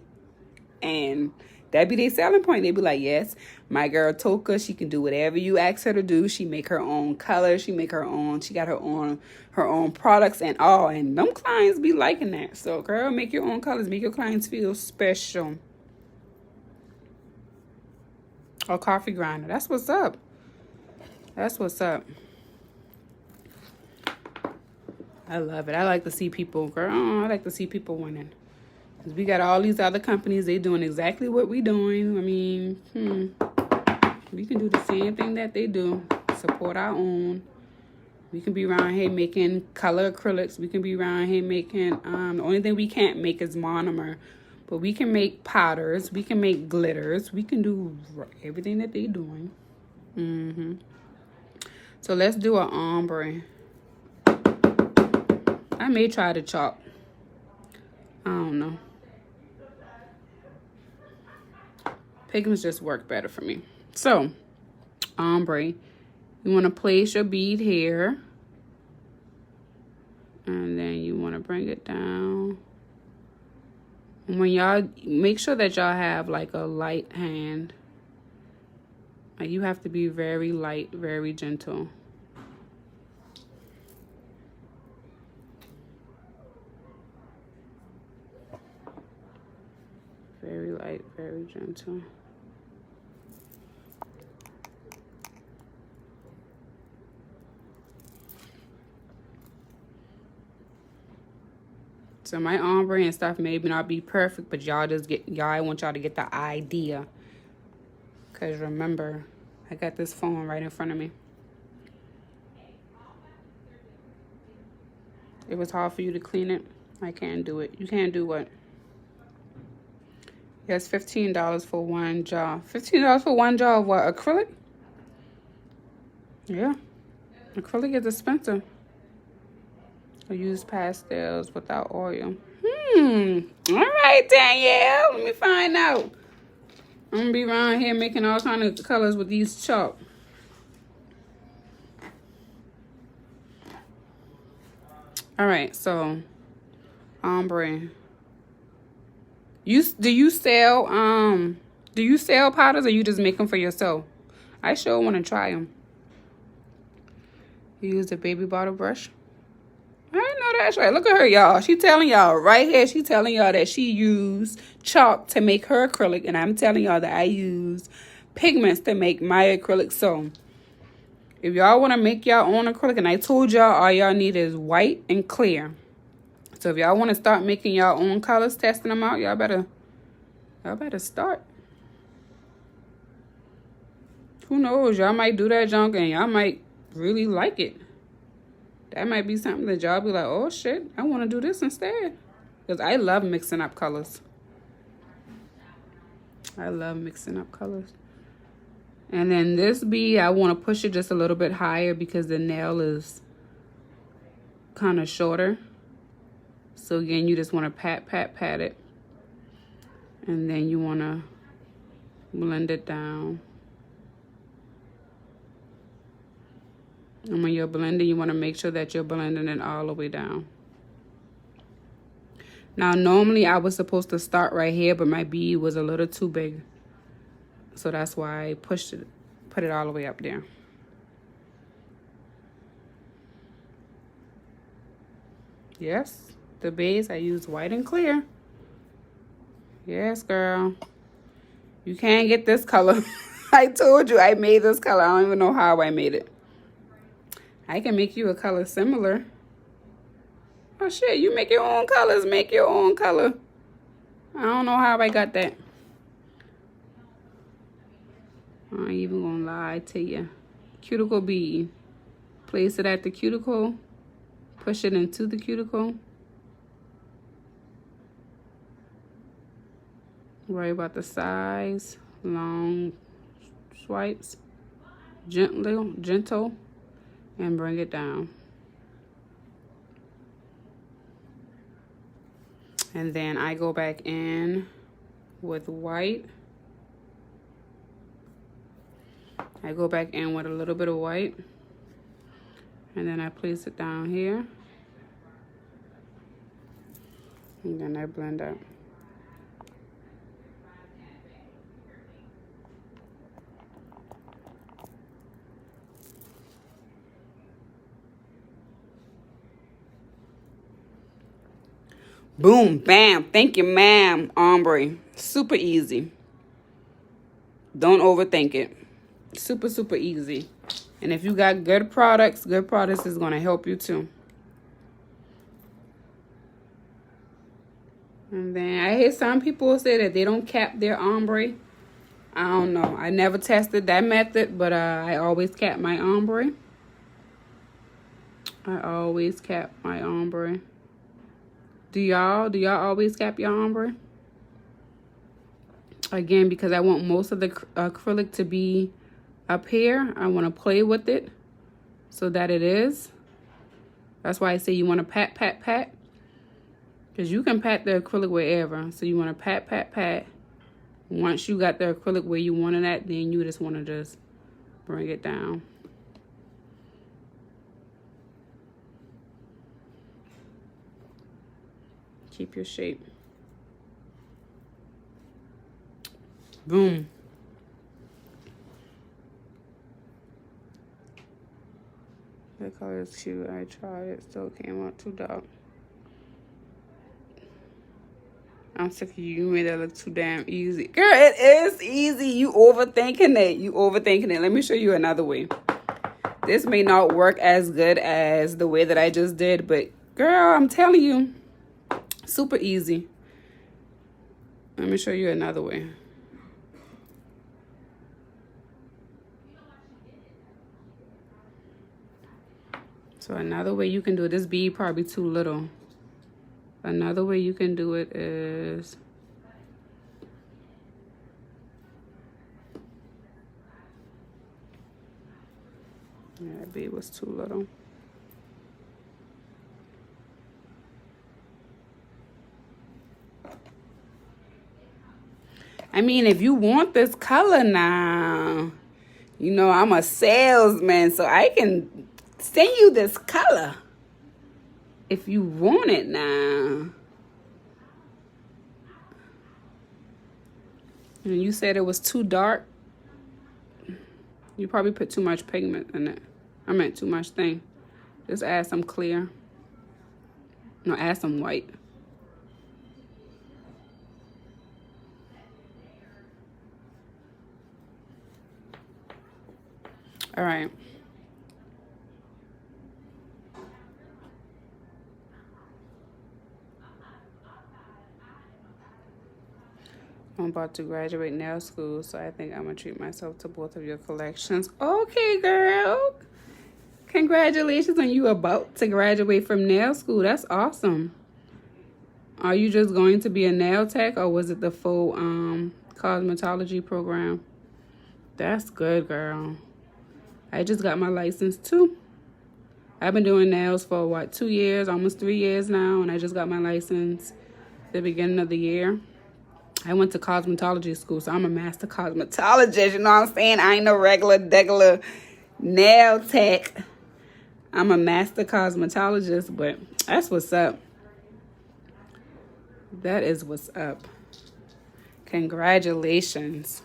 And that be their selling point. They be like, yes, my girl Toka, she can do whatever you ask her to do. She make her own colors. She make her own. She got her own products and all. And them clients be liking that. So, girl, make your own colors. Make your clients feel special. Oh, coffee grinder. That's what's up. That's what's up. I love it. I like to see people, girl. I like to see people winning. Because we got all these other companies. They doing exactly what we doing. I mean, we can do the same thing that they do. Support our own. We can be around here making color acrylics. We can be around here making, the only thing we can't make is monomer. But we can make powders. We can make glitters. We can do everything that they're doing. So let's do an ombre. I may try the chalk. I don't know. Pigments just work better for me. So, ombre. You want to place your bead here. And then you want to bring it down. And when y'all, make sure that y'all have like a light hand. Like you have to be very light, very gentle. Very light, very gentle. So my ombre and stuff may not be perfect, but y'all just get, I want y'all to get the idea. Because remember, I got this phone right in front of me. It was hard for you to clean it. I can't do it. You can't do what? Yes, $15 for one jar. $15 for one jar of what? Acrylic? Yeah. Acrylic is expensive. I use pastels without oil. All right, Danielle. Let me find out. I'm gonna be around here making all kind of colors with these chalk. All right, so ombre. Do you sell powders, or you just make them for yourself? I sure want to try them. You use a baby bottle brush. I know that's right. Look at her, y'all. She telling y'all right here. She telling y'all that she used chalk to make her acrylic, and I'm telling y'all that I use pigments to make my acrylic. So if y'all want to make your own acrylic, and I told y'all all y'all need is white and clear. So if y'all want to start making your own colors, testing them out, y'all better start. Who knows? Y'all might do that junk and y'all might really like it. That might be something that y'all be like, oh shit, I want to do this instead. Because I love mixing up colors. I love mixing up colors. And then this bead, I want to push it just a little bit higher because the nail is kind of shorter. So again, you just want to pat it. And then you want to blend it down. And when you're blending, you want to make sure that you're blending it all the way down. Now, normally I was supposed to start right here, but my bead was a little too big. So that's why I put it all the way up there. Yes, the base, I use white and clear. Yes, girl. You can't get this color. I told you I made this color. I don't even know how I made it. I can make you a color similar. Oh shit, you make your own colors. Make your own color. I don't know how I got that. I ain't even gonna lie to you. Cuticle bead. Place it at the cuticle. Push it into the cuticle. Worry about the size. Long swipes. gentle, and bring it down. And then I go back in with white. I go back in with a little bit of white. And then I place it down here. And then I blend up. Boom, bam, thank you, ma'am. Ombre, super easy. Don't overthink it. Super, super easy. And if you got good products is going to help you too. And then I hear some people say that they don't cap their ombre. I don't know. I never tested that method, but I always cap my ombre. I always cap my ombre. Do y'all always cap your ombre? Again, because I want most of the acrylic to be up here. I want to play with it so that it is. That's why I say you want to pat, pat, pat. Because you can pat the acrylic wherever. So you want to pat, pat, pat. Once you got the acrylic where you want it at, then you just want to just bring it down. Keep your shape. Boom. That color is cute. I tried it. Still came out too dark. I'm sick of you. You made that look too damn easy. Girl, it is easy. You overthinking it. You overthinking it. Let me show you another way. This may not work as good as the way that I just did, but girl, I'm telling you, super easy. Let me show you another way. So another way you can do it, this bead probably too little. Another way you can do it is that bead was too little. I mean, if you want this color now, you know, I'm a salesman, so I can send you this color if you want it now. And you said it was too dark. You probably put too much pigment in it. I meant too much thing. Just add some clear. No, add some white. All right. I'm about to graduate nail school, so I think I'm going to treat myself to both of your collections. Okay, girl. Congratulations on you about to graduate from nail school. That's awesome. Are you just going to be a nail tech, or was it the full cosmetology program? That's good, girl. I just got my license too. I've been doing nails for what, 2 years, almost 3 years now, and I just got my license at the beginning of the year. I went to cosmetology school, so I'm a master cosmetologist, you know what I'm saying? I ain't no regular nail tech. I'm a master cosmetologist, but that's what's up. That is what's up. Congratulations.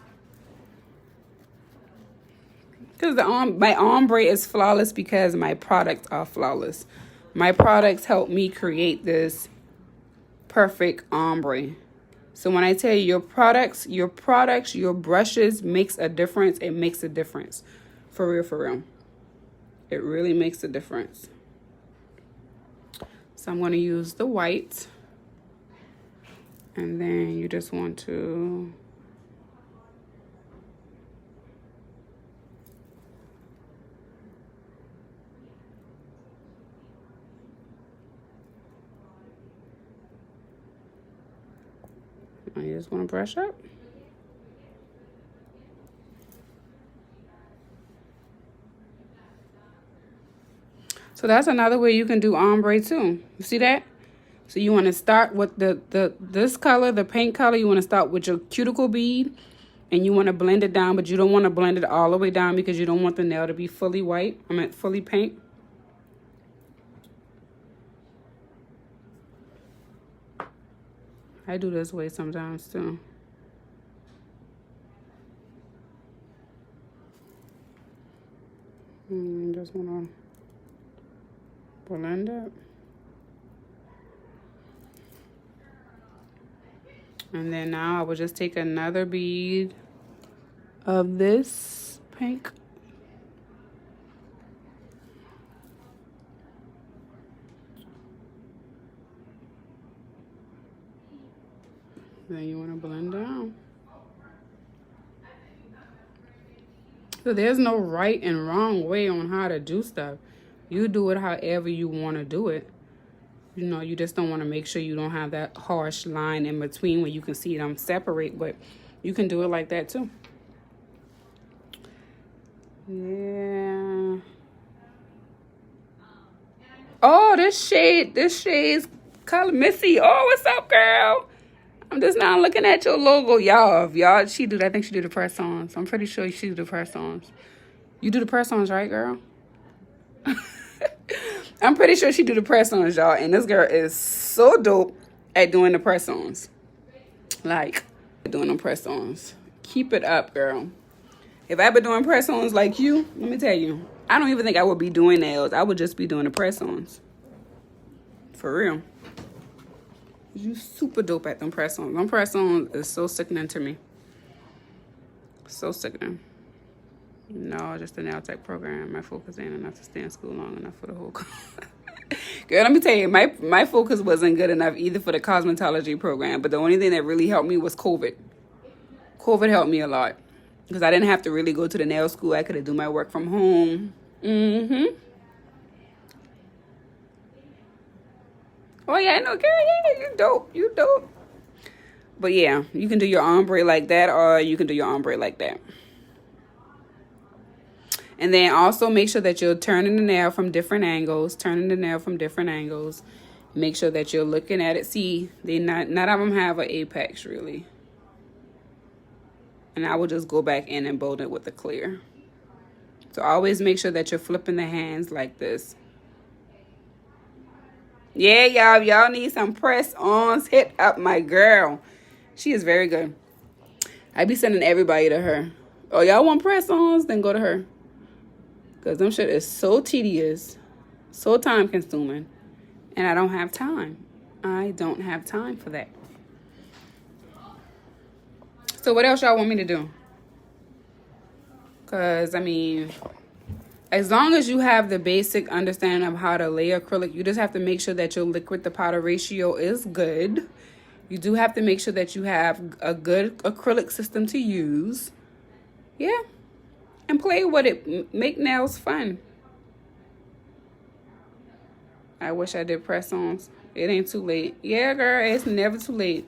Because my ombre is flawless because my products are flawless. My products help me create this perfect ombre. So when I tell you your products, your brushes makes a difference. It makes a difference. For real, for real. It really makes a difference. So I'm going to use the white. And then you just want to want to brush up. So that's another way you can do ombre too. You see that? So you want to start with this color, the paint color. You want to start with your cuticle bead, and you want to blend it down, but you don't want to blend it all the way down because you don't want the nail to be fully white. I mean, fully paint. I do this way sometimes too. Just want to blend it. And then now I will just take another bead of this pink. Then you want to blend down. So there's no right and wrong way on how to do stuff. You do it however you want to do it. You know, you just don't want to make sure you don't have that harsh line in between where you can see them separate, but you can do it like that too. Yeah. Oh, this shade's color Missy. Oh, what's up, girl? I'm just now looking at your logo, y'all. I think she do the press-ons. I'm pretty sure she do the press-ons. You do the press-ons, right, girl? I'm pretty sure she do the press-ons, y'all. And this girl is so dope at doing the press-ons. Like, doing them press-ons. Keep it up, girl. If I been doing press-ons like you, let me tell you, I don't even think I would be doing nails. I would just be doing the press-ons. For real. You super dope at them press-ons. Them press-ons is so sickening to me. So sickening. No, just the nail tech program. My focus ain't enough to stay in school long enough for the whole Girl, let me tell you, my focus wasn't good enough either for the cosmetology program. But the only thing that really helped me was COVID. COVID helped me a lot. Because I didn't have to really go to the nail school. I could have done my work from home. Oh, yeah, I know, girl, yeah, you dope. You dope. But, yeah, you can do your ombre like that or you can do your ombre like that. And then also make sure that you're turning the nail from different angles. Make sure that you're looking at it. See, none of them have an apex, really. And I will just go back in and bold it with the clear. So always make sure that you're flipping the hands like this. Yeah, y'all need some press-ons. Hit up my girl. She is very good. I be sending everybody to her. Oh, y'all want press-ons? Then go to her. Because them shit is so tedious, so time-consuming, and I don't have time. I don't have time for that. So what else y'all want me to do? Because, I mean, as long as you have the basic understanding of how to lay acrylic, you just have to make sure that your liquid to powder ratio is good. You do have to make sure that you have a good acrylic system to use. Yeah. And play with it. Make nails fun. I wish I did press-ons. It ain't too late. Yeah, girl, it's never too late.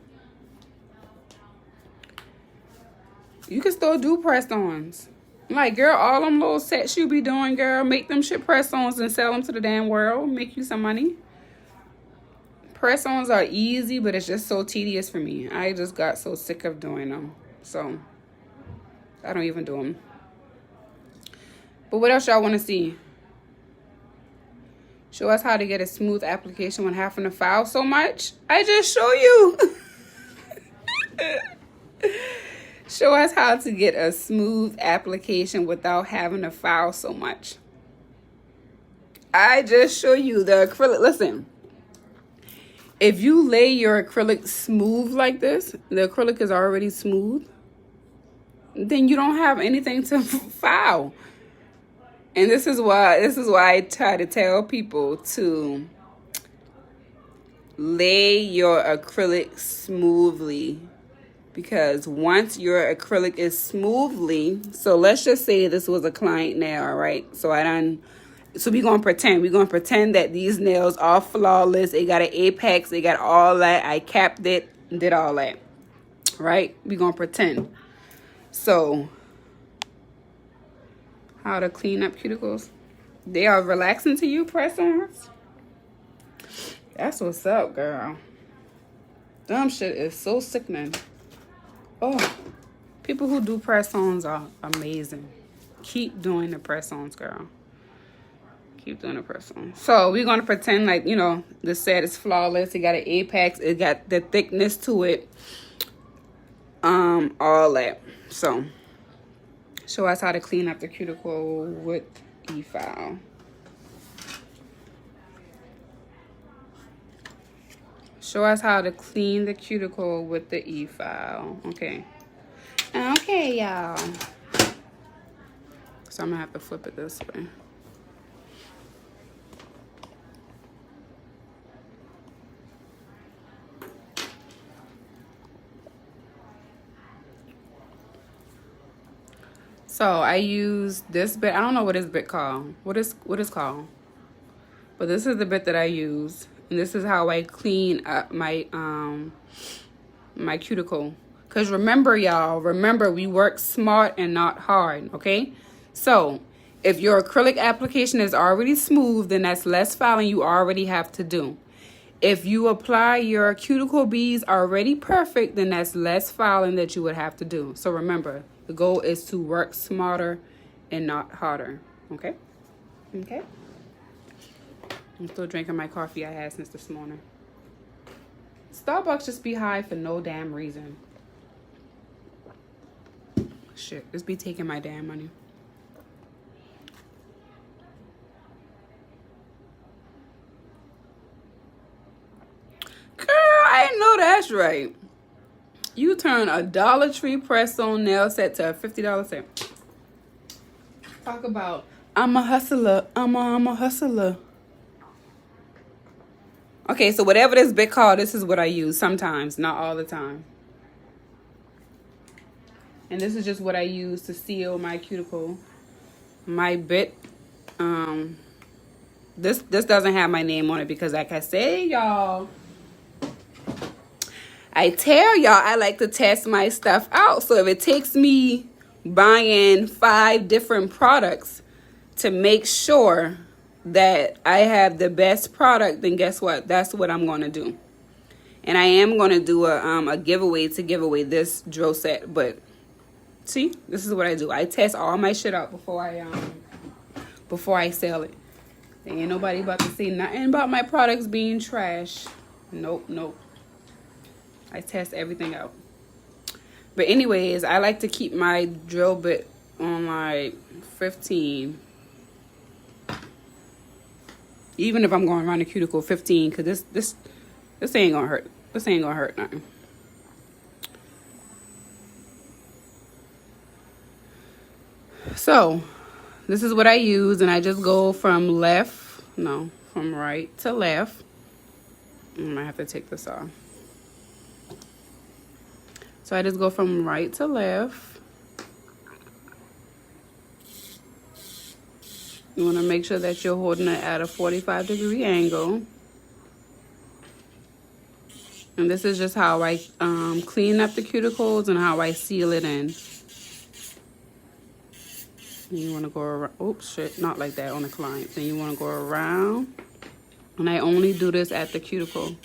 You can still do press-ons. Like, girl, all them little sets you be doing, girl, make them shit press-ons and sell them to the damn world. Make you some money. Press-ons are easy, but it's just so tedious for me. I just got so sick of doing them. So, I don't even do them. But what else y'all want to see? Show us how to get a smooth application when having to file so much. I just show you. Show us how to get a smooth application without having to file so much. I just show you the acrylic. Listen, if you lay your acrylic smooth like this, the acrylic is already smooth, then you don't have anything to file. And this is why I try to tell people to lay your acrylic smoothly. Because once your acrylic is smoothly, so let's just say this was a client nail, right? So we're going to pretend that these nails are flawless. They got an apex, they got all that. I capped it, did all that, right? We're going to pretend. So, how to clean up cuticles. They are relaxing to you, press-ons? That's what's up, girl. Dumb shit is so sickening. Oh, people who do press-ons are amazing. Keep doing the press-ons, girl. Keep doing the press-ons. So we're going to pretend like, you know, the set is flawless. It got an apex. It got the thickness to it. All that. So, show us how to clean up the cuticle with e-file. Show us how to clean the cuticle with the e-file. Okay. Okay, y'all. So I'm gonna have to flip it this way. So I use this bit. I don't know what this bit called. What is called? But this is the bit that I use, and this is how I clean up my my cuticle. Cause remember, y'all, we work smart and not hard. Okay. So if your acrylic application is already smooth, then that's less filing you already have to do. If you apply your cuticle beads already perfect, then that's less filing that you would have to do. So remember, the goal is to work smarter and not harder. Okay? Okay? I'm still drinking my coffee I had since this morning. Starbucks just be high for no damn reason. Shit, just be taking my damn money. Girl, I know that's right. You turn a Dollar Tree press-on nail set to a $50 set. Talk about, I'm a hustler. I'm a hustler. Okay, so whatever this bit called, this is what I use sometimes, not all the time. And this is just what I use to seal my cuticle. My bit, this doesn't have my name on it because, like I say, y'all, I tell y'all I like to test my stuff out. So if it takes me buying 5 different products to make sure that I have the best product, then guess what? That's what I'm going to do. And I am going to do a giveaway to give away this drill set. But see, this is what I do. I test all my shit out before I sell it. There ain't nobody about to say nothing about my products being trash. Nope, nope. I test everything out. But anyways, I like to keep my drill bit on like 15. Even if I'm going around the cuticle, 15, because this ain't gonna hurt. This ain't gonna hurt nothing. So this is what I use, and I just go from right to left. I'm gonna have to take this off. So I just go from right to left. You want to make sure that you're holding it at a 45-degree angle. And this is just how I clean up the cuticles and how I seal it in. And you want to go around. Oops, shit, not like that on the client. Then you want to go around. And I only do this at the cuticle.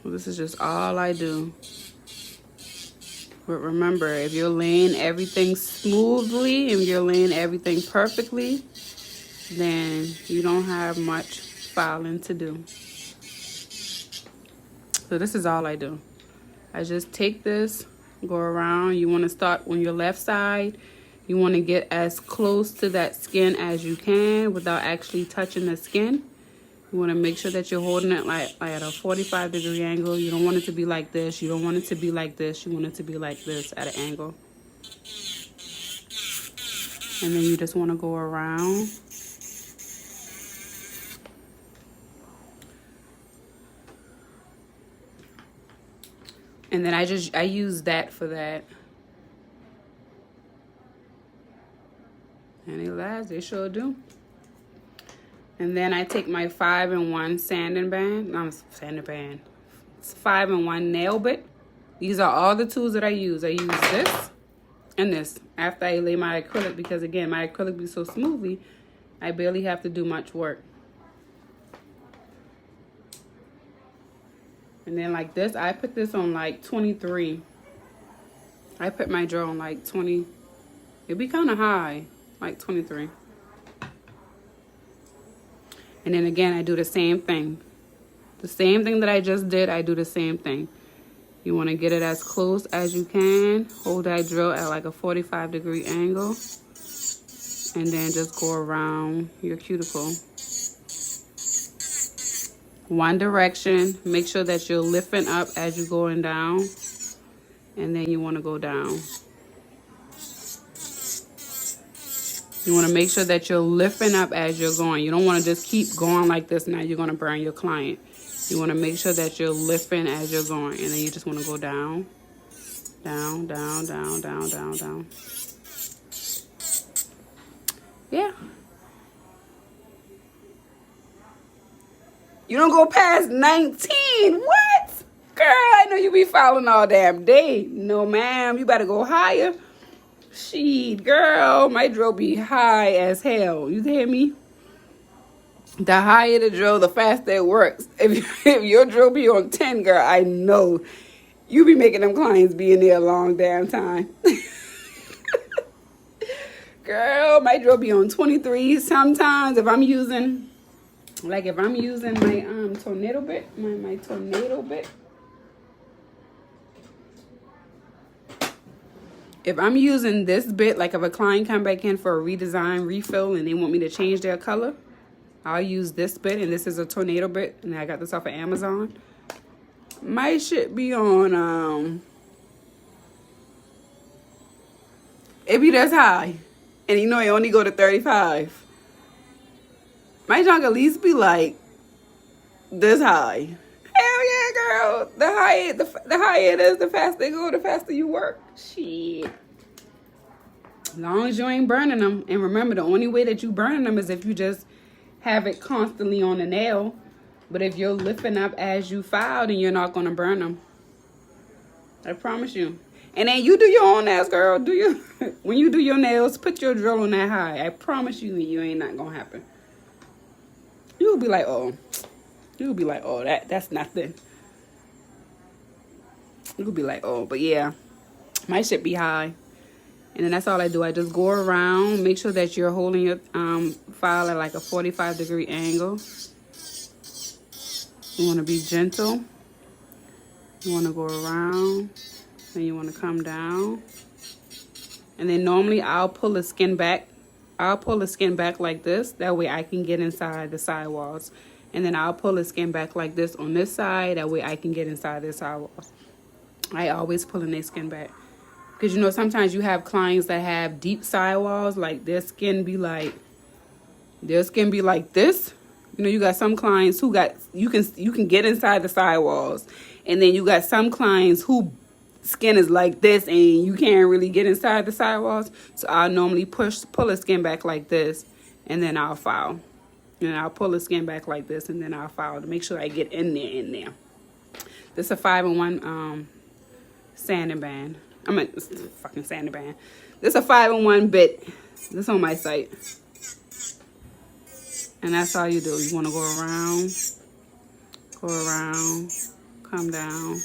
This is just all I do. But remember, if you're laying everything smoothly, if you're laying everything perfectly, then you don't have much filing to do. So this is all I do. I just take this, go around. You want to start on your left side. You want to get as close to that skin as you can without actually touching the skin. You want to make sure that you're holding it like at a 45-degree angle. You don't want it to be like this. You don't want it to be like this. You want it to be like this at an angle. And then you just want to go around. And then I use that for that. Any lies? They sure do. And then I take my 5-in-1 sanding band. It's 5-in-1 nail bit. These are all the tools that I use. I use this and this after I lay my acrylic, because again, my acrylic be so smoothly, I barely have to do much work. And then like this, I put this on like 23. I put my drill on like 20. It'd be kind of high, like 23. And then again, I do the same thing. The same thing that I just did, I do the same thing. You want to get it as close as you can. Hold that drill at like a 45-degree angle. And then just go around your cuticle. One direction. Make sure that you're lifting up as you're going down. And then you want to go down. You want to make sure that you're lifting up as you're going. You don't want to just keep going like this. Now you're going to burn your client. You want to make sure that you're lifting as you're going. And then you just want to go down. Down, down, down, down, down, down. Yeah. You don't go past 19. What? Girl, I know you be filing all damn day. No, ma'am. You better go higher. Shit, girl. My drill be high as hell. You hear me? The higher the drill, the faster it works. If your drill be on 10, girl, I know you be making them clients be in there a long damn time. Girl, my drill be on 23. Sometimes if I'm using, like if I'm using my tornado bit, my tornado bit. If I'm using this bit, like if a client come back in for a redesign, refill, and they want me to change their color, I'll use this bit, and this is a tornado bit, and I got this off of Amazon. My shit be on, it be this high. And you know, it only go to 35. My junk at least be like this high. Hell yeah, girl. The higher it is, the faster it go, the faster you work. Shit. As long as you ain't burning them. And remember, the only way that you burning them is if you just have it constantly on the nail. But if you're lifting up as you file, then you're not going to burn them. I promise you. And then you do your own nails, girl. When you do your nails, put your drill on that high. I promise you, you ain't not going to happen. You'll be like, oh. You'll be like, oh, that's nothing. You'll be like, oh, but yeah. My shit be high. And then that's all I do. I just go around. Make sure that you're holding your file at like a 45-degree angle. You want to be gentle. You want to go around. Then you want to come down. And then normally I'll pull the skin back. I'll pull the skin back like this. That way I can get inside the sidewalls. And then I'll pull the skin back like this on this side. That way I can get inside the sidewalls. I always pull their skin back. Because, you know, sometimes you have clients that have deep sidewalls. Like, their skin be like this. You know, you got some clients who got, you can get inside the sidewalls. And then you got some clients who skin is like this and you can't really get inside the sidewalls. So I'll normally pull the skin back like this. And then I'll file. And I'll pull the skin back like this. And then I'll file to make sure I get in there. This is a 5-in-1 sanding band. I mean, fucking sanding band. This is a 5-in-1 bit. This on my site. And that's all you do. You want to go around, come down.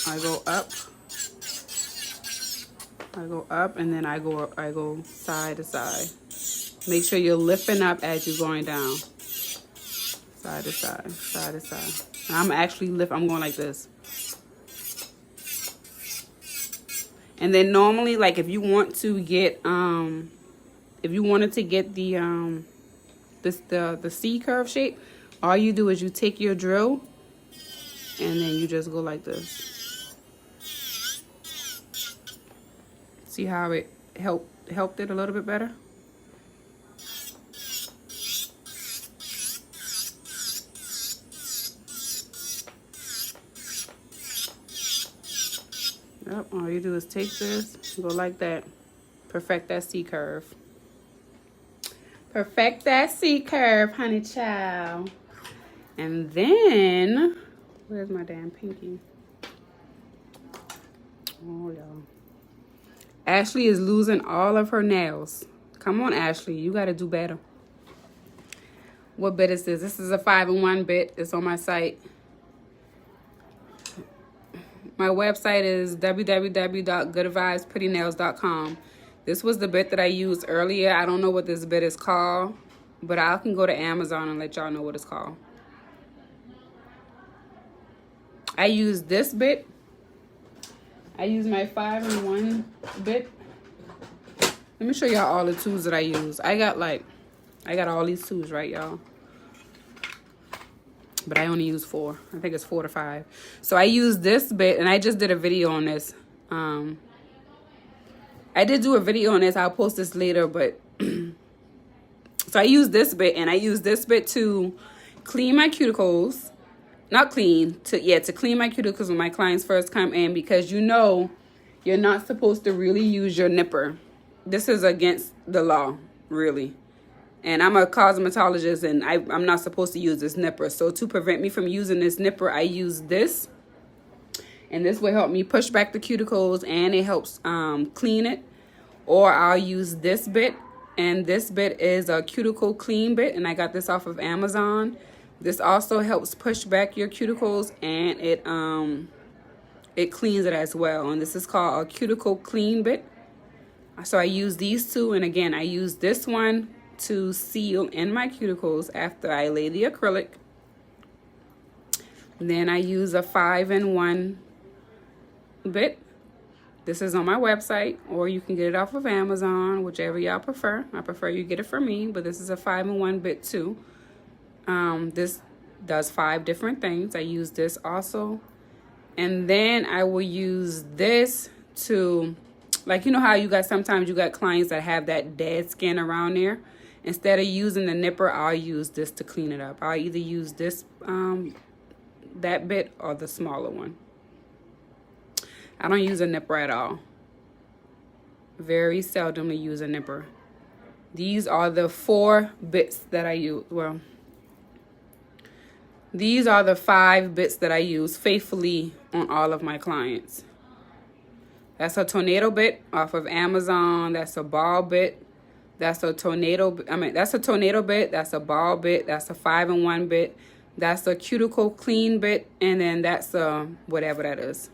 I go up, and then I go side to side. Make sure you're lifting up as you're going down. Side to side, side to side. And I'm going like this. And then normally, like if you want to get, if you wanted to get the C curve shape, all you do is you take your drill and then you just go like this. See how it helped it a little bit better? Yep, all you do is take this, go like that. Perfect that C curve. Perfect that C curve, honey child. And then, where's my damn pinky? Oh, y'all. Ashley is losing all of her nails. Come on, Ashley. You got to do better. What bit is this? This is a 5-in-1 bit. It's on my site. My website is www.goodadviceprettynails.com. This was the bit that I used earlier. I don't know what this bit is called, but I can go to Amazon and let y'all know what it's called. I use this bit. I use my 5-in-1 bit. Let me show y'all all the tools that I use. I got all these tools, right, y'all? But I only use 4. I think it's 4 to 5. So I use this bit, and I just did a video on this. I did do a video on this. I'll post this later, but so I use this bit, and I use this bit to clean my cuticles. Not clean, to clean my cuticles when my clients first come in, because you know you're not supposed to really use your nipper. This is against the law, really. And I'm a cosmetologist, and I'm not supposed to use this nipper. So to prevent me from using this nipper, I use this. And this will help me push back the cuticles, and it helps clean it. Or I'll use this bit. And this bit is a Cuticle Clean Bit, and I got this off of Amazon. This also helps push back your cuticles, and it cleans it as well. And this is called a Cuticle Clean Bit. So I use these two, and again, I use this one to seal in my cuticles after I lay the acrylic. Then I use a 5-in-1 bit. This is on my website, or you can get it off of Amazon, whichever y'all prefer. I prefer you get it from me, but this is a 5-in-1 bit too. This does 5 different things. I use this also. And then I will use this to, like, you know how you got, sometimes you got clients that have that dead skin around there. Instead of using the nipper, I'll use this to clean it up. I'll either use this, that bit, or the smaller one. I don't use a nipper at all. Very seldomly use a nipper. These are the 4 bits that I use. Well, these are the 5 bits that I use faithfully on all of my clients. That's a tornado bit off of Amazon. That's a ball bit. That's a tornado. That's a tornado bit. That's a ball bit. That's a 5-in-1 bit. That's a Cuticle Clean Bit. And then that's a whatever that is.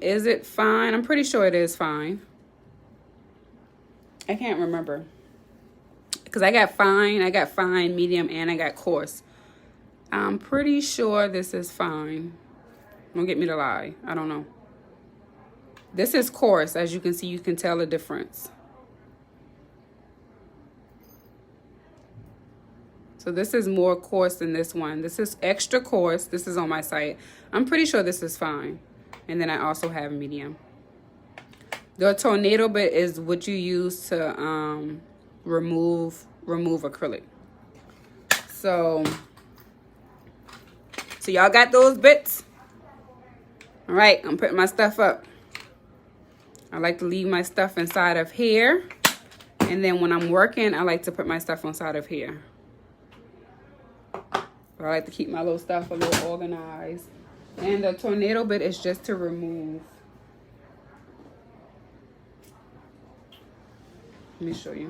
Is it fine? I'm pretty sure it is fine. I can't remember. Because I got fine, medium, and I got coarse. I'm pretty sure this is fine. Don't get me to lie. I don't know. This is coarse. As you can see, you can tell the difference. So this is more coarse than this one. This is extra coarse. This is on my site. I'm pretty sure this is fine. And then I also have medium. The tornado bit is what you use to remove acrylic. So y'all got those bits? All right, I'm putting my stuff up. I like to leave my stuff inside of here. And then when I'm working, I like to put my stuff inside of here. I like to keep my little stuff a little organized. And the tornado bit is just to remove. Let me show you.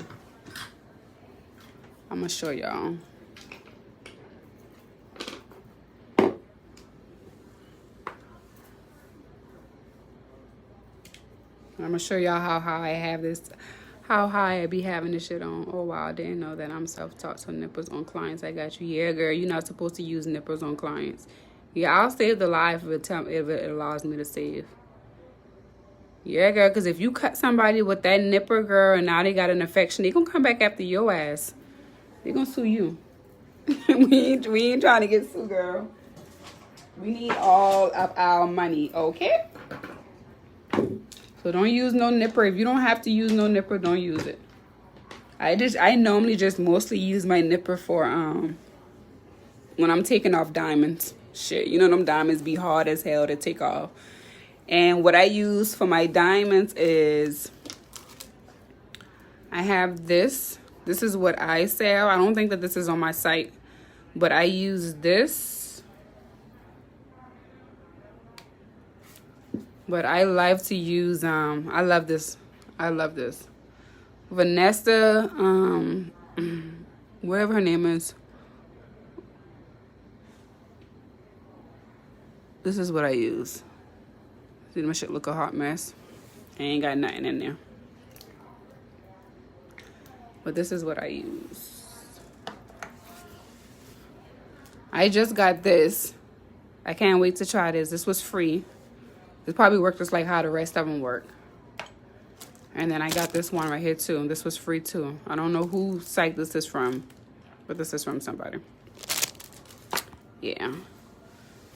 I'm going to show y'all. I'm going to show y'all how high I have this, how high I be having this shit on. Oh, wow, I didn't know that I'm self-taught, so nippers on clients. I got you. Yeah, girl, you're not supposed to use nippers on clients. Yeah, I'll save the life if it allows me to save. Yeah, girl, because if you cut somebody with that nipper, girl, and now they got an infection, they going to come back after your ass. They going to sue you. we ain't trying to get sued, girl. We need all of our money, okay? So don't use no nipper. If you don't have to use no nipper, don't use it. I normally just mostly use my nipper for when I'm taking off diamonds. Shit, you know them diamonds be hard as hell to take off. And what I use for my diamonds is I have this This is what I sell. I don't think that this is on my site, but I use this. But I like to use, I love this. I love this. Vanessa, whatever her name is. This is what I use. See, my shit look a hot mess. I ain't got nothing in there. But this is what I use. I just got this. I can't wait to try this. This was free. It probably worked just like how the rest of them work. And then I got this one right here too. This was free too. I don't know who site this is from, but this is from somebody. Yeah.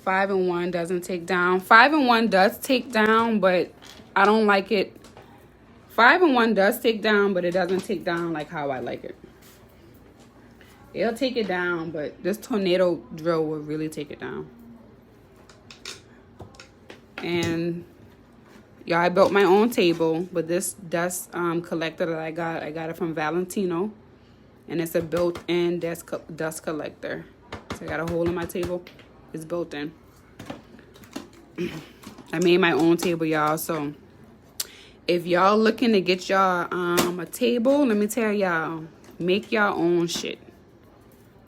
5-in-1 doesn't take down. 5-in-1 does take down, but I don't like it. 5-in-1 does take down, but it doesn't take down like how I like it. It'll take it down, but this tornado drill will really take it down. And yeah, I built my own table, but this dust collector that I got it from Valentino, and it's a built-in dust collector. So I got a hole in my table. It's built in. I made my own table, y'all. So if y'all looking to get y'all a table, let me tell y'all, make y'all own shit.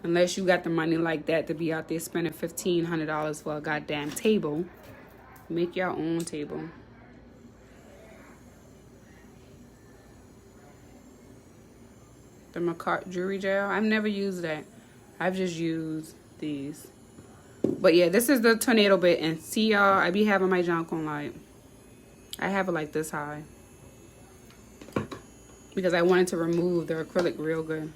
Unless you got the money like that to be out there spending $1,500 for a goddamn table. Make your own table. The McCart jewelry gel. I've never used that. I've just used these. But yeah, this is the tornado bit. And see y'all, I be having my junk on light. I have it like this high. Because I wanted to remove the acrylic real good.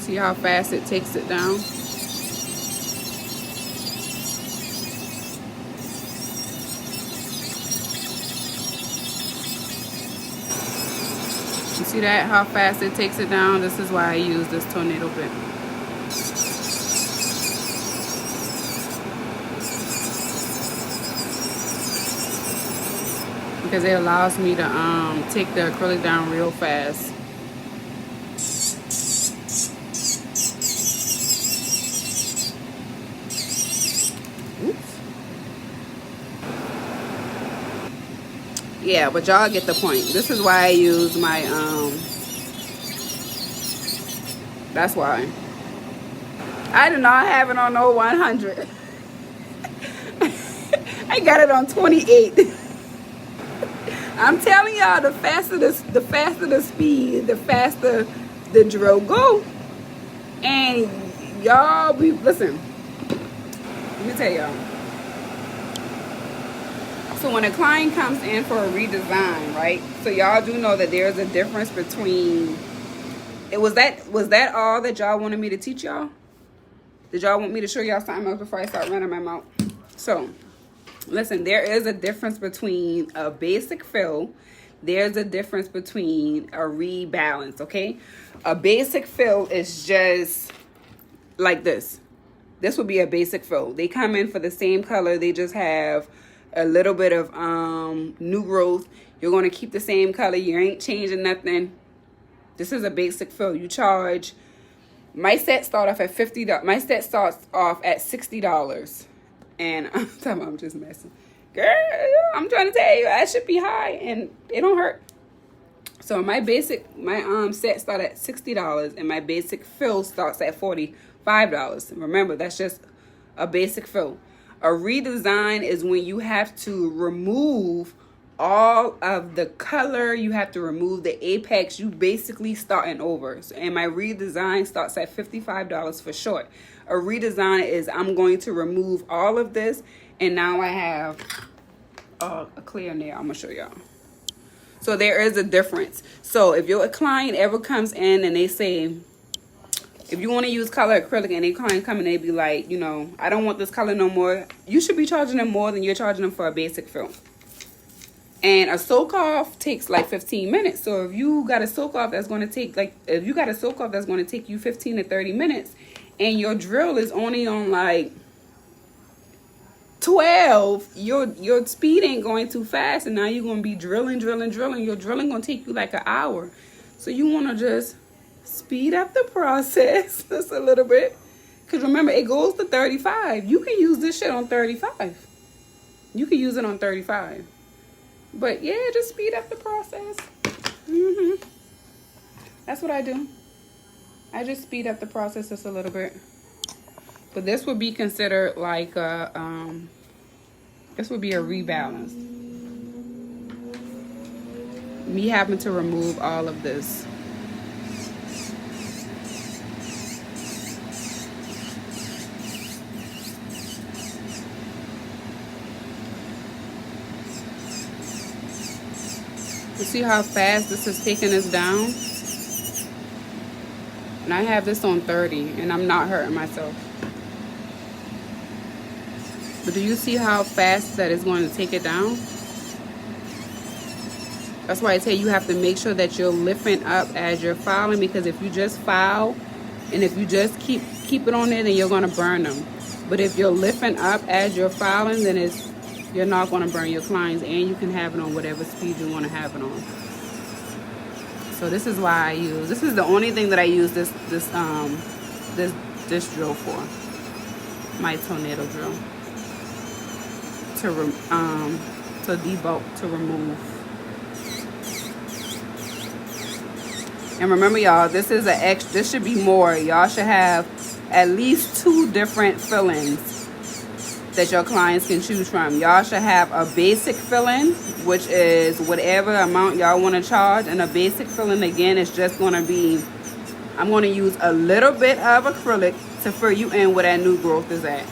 See how fast it takes it down? You see that? How fast it takes it down? This is why I use this tornado bit. Because it allows me to take the acrylic down real fast. Yeah, but y'all get the point. This is why I use my, that's why. I do not have it on no 100. I got it on 28. I'm telling y'all, the faster the speed, the faster the drill go. And y'all be, listen, let me tell y'all. So when a client comes in for a redesign, right? So y'all do know that there's a difference between, was that all that y'all wanted me to teach y'all? Did y'all want me to show y'all something else before I start running my mouth? So, listen, there is a difference between a basic fill. There's a difference between a rebalance, okay? A basic fill is just like this. This would be a basic fill. They come in for the same color. They just have a little bit of new growth. You're going to keep the same color. You ain't changing nothing. This is a basic fill. You charge, my set start off at $50. My set starts off at $60. And I'm just messing. Girl, I'm trying to tell you, I should be high and it don't hurt. So my set start at $60 and my basic fill starts at $45. Remember, that's just a basic fill. A redesign is when you have to remove all of the color. You have to remove the apex. You basically starting over. And my redesign starts at $55 for short. A redesign is I'm going to remove all of this. And now I have a clear nail. I'm going to show y'all. So there is a difference. So if your client ever comes in and they say, if you want to use color acrylic and a client come and they be like, you know, I don't want this color no more, you should be charging them more than you're charging them for a basic fill. And a soak off takes like 15 minutes. So if you got a soak off that's going to take you 15 to 30 minutes and your drill is only on like 12, your speed ain't going too fast, and now you're going to be drilling. Your drilling going to take you like an hour. So you want to just speed up the process just a little bit. Because remember, it goes to 35. You can use this shit on 35. You can use it on 35. But yeah, just speed up the process. That's what I do. I just speed up the process just a little bit. But this would be considered like a, this would be a rebalance. Me having to remove all of this. You see how fast this is taking us down? And I have this on 30 and I'm not hurting myself. But do you see how fast that is going to take it down? That's why I tell you have to make sure that you're lifting up as you're filing, because if you just file and if you just keep it on there, then you're going to burn them. But if you're lifting up as you're filing, then you're not going to burn your clients, and you can have it on whatever speed you want to have it on. So this is why this is the only thing that I use this drill for. My tornado drill. To debulk, to remove. And remember, y'all, this is an extra. This should be more. Y'all should have at least 2 different fillings that your clients can choose from. Y'all should have a basic filling, which is whatever amount y'all want to charge, and a basic filling again is just going to be, I'm going to use a little bit of acrylic to fill you in where that new growth is at.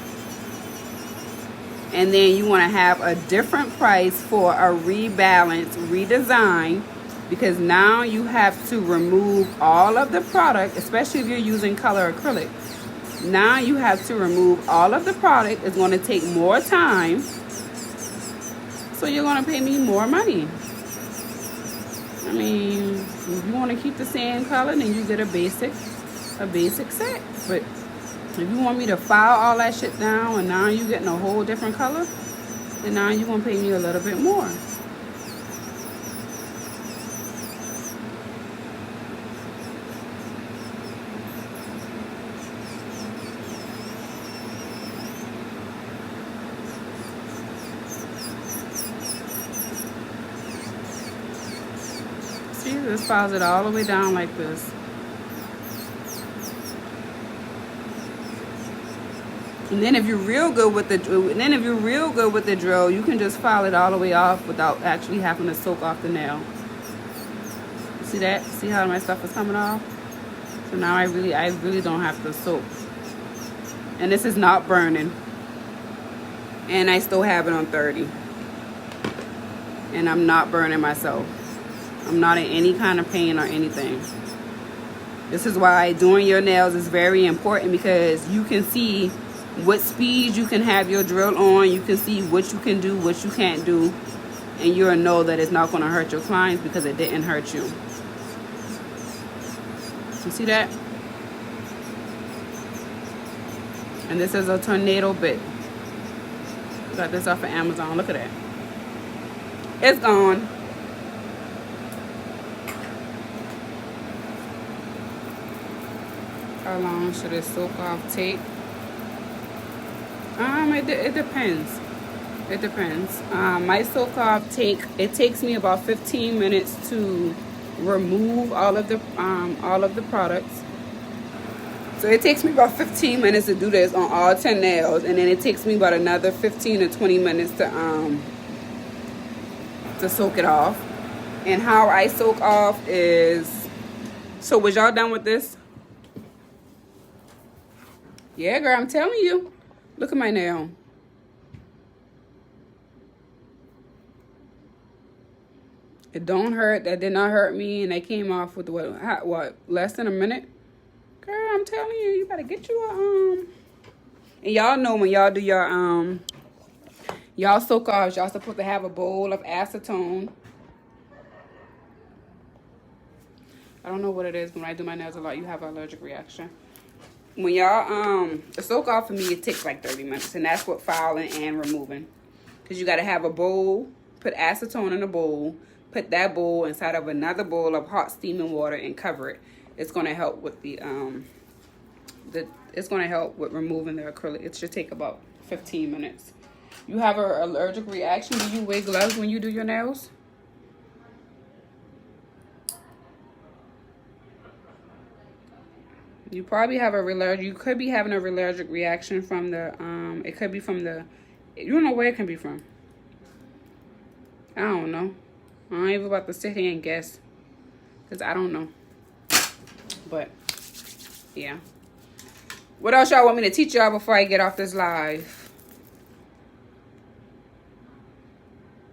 And then you want to have a different price for a rebalance, redesign, because now you have to remove all of the product, especially if you're using color acrylic. Now you have to remove all of the product. It's going to take more time. So you're going to pay me more money. I mean, if you want to keep the same color, then you get a basic set. But if you want me to file all that shit down and now you're getting a whole different color, then now you're going to pay me a little bit more. See, this files it all the way down like this. And then if you're real good with the drill, you can just file it all the way off without actually having to soak off the nail. See that? See how my stuff is coming off? So now I really don't have to soak. And this is not burning. And I still have it on 30. And I'm not burning myself. I'm not in any kind of pain or anything. This is why doing your nails is very important, because you can see what speed you can have your drill on. You can see what you can do, what you can't do. And you'll know that it's not going to hurt your clients because it didn't hurt you. You see that? And this is a tornado bit. Got this off of Amazon. Look at that. It's gone. How long should it soak off take? It depends. It depends. My soak off it takes me about 15 minutes to remove all of the products. So it takes me about 15 minutes to do this on all 10 nails, and then it takes me about another 15 to 20 minutes to soak it off. And how I soak off is, so was y'all done with this? Yeah, girl, I'm telling you. Look at my nail. It don't hurt. That did not hurt me, and I came off with what, less than a minute? Girl, I'm telling you, you better get you a And y'all know when y'all do your y'all soak off, y'all supposed to have a bowl of acetone. I don't know what it is, but when I do my nails a lot, you have an allergic reaction. when y'all the soak off for me, it takes like 30 minutes, and that's what filing and removing. Because you got to have a bowl, put acetone in a bowl, put that bowl inside of another bowl of hot steaming water and cover it. It's going to help with it's going to help with removing the acrylic. It should take about 15 minutes. You have an allergic reaction? Do you wear gloves when you do your nails? You probably have you could be having a allergic reaction from the, it could be from the, you don't know where it can be from. I don't know. I ain't even about to sit here and guess, because I don't know. But, yeah. What else y'all want me to teach y'all before I get off this live?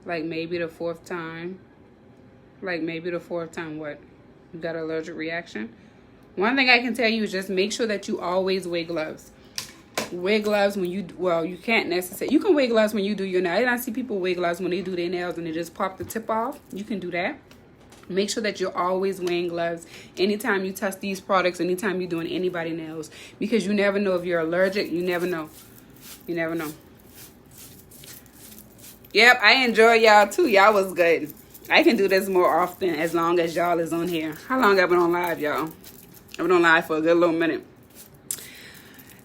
Like maybe the fourth time. Like maybe the fourth time what? You got an allergic reaction? One thing I can tell you is just make sure that you always wear gloves. Wear gloves when you, well, you can't necessarily, you can wear gloves when you do your nails. I see people wear gloves when they do their nails and they just pop the tip off. You can do that. Make sure that you're always wearing gloves anytime you touch these products, anytime you're doing anybody's nails, because you never know if you're allergic. You never know. You never know. Yep, I enjoy y'all too. Y'all was good. I can do this more often as long as y'all is on here. How long have I been on live, y'all? I've been on live for a good little minute.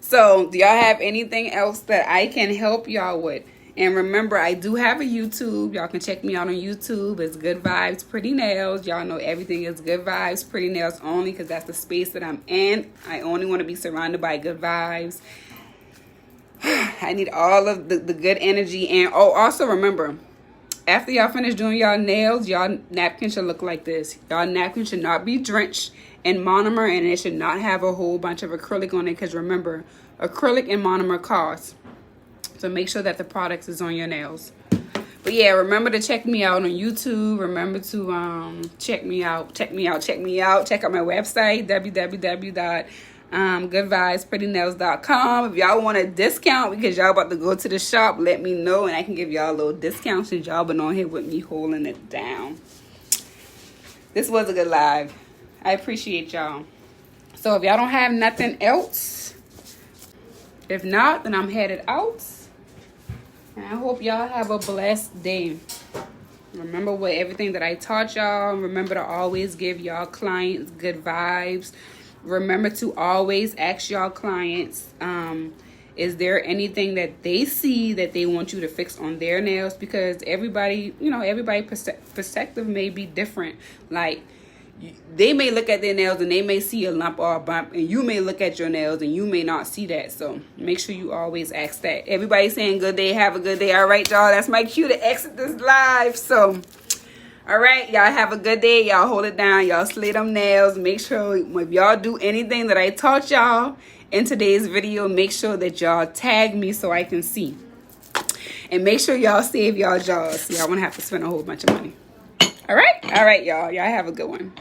So, do y'all have anything else that I can help y'all with? And remember, I do have a YouTube. Y'all can check me out on YouTube. It's Good Vibes, Pretty Nails. Y'all know everything is Good Vibes, Pretty Nails only, because that's the space that I'm in. I only want to be surrounded by good vibes. I need all of the good energy. And, oh, also remember, after y'all finish doing y'all nails, y'all napkin should look like this. Y'all napkin should not be drenched in monomer, and it should not have a whole bunch of acrylic on it, because remember, acrylic and monomer cost. So make sure that the product is on your nails. But yeah, remember to check me out on YouTube. Remember to check me out. Check out my website, www.goodvibesprettynails.com. If y'all want a discount because y'all about to go to the shop, let me know and I can give y'all a little discount since y'all been on here with me holding it down. This was a good live. I appreciate y'all. So if y'all don't have nothing else, if not, then I'm headed out. And I hope y'all have a blessed day. Remember what everything that I taught y'all. Remember to always give y'all clients good vibes. Remember to always ask y'all clients, is there anything that they see that they want you to fix on their nails? Because everybody, everybody's perspective may be different. Like, they may look at their nails and they may see a lump or a bump, and you may look at your nails and you may not see that. So make sure you always ask that. Everybody saying good day, have a good day. All right, y'all, that's my cue to exit this live. So all right, y'all have a good day. Y'all hold it down. Y'all slay them nails. Make sure if y'all do anything that I taught y'all in today's video, make sure that y'all tag me so I can see. And make sure y'all save y'all jaws. Y'all won't have to spend a whole bunch of money. All right, y'all. Y'all have a good one.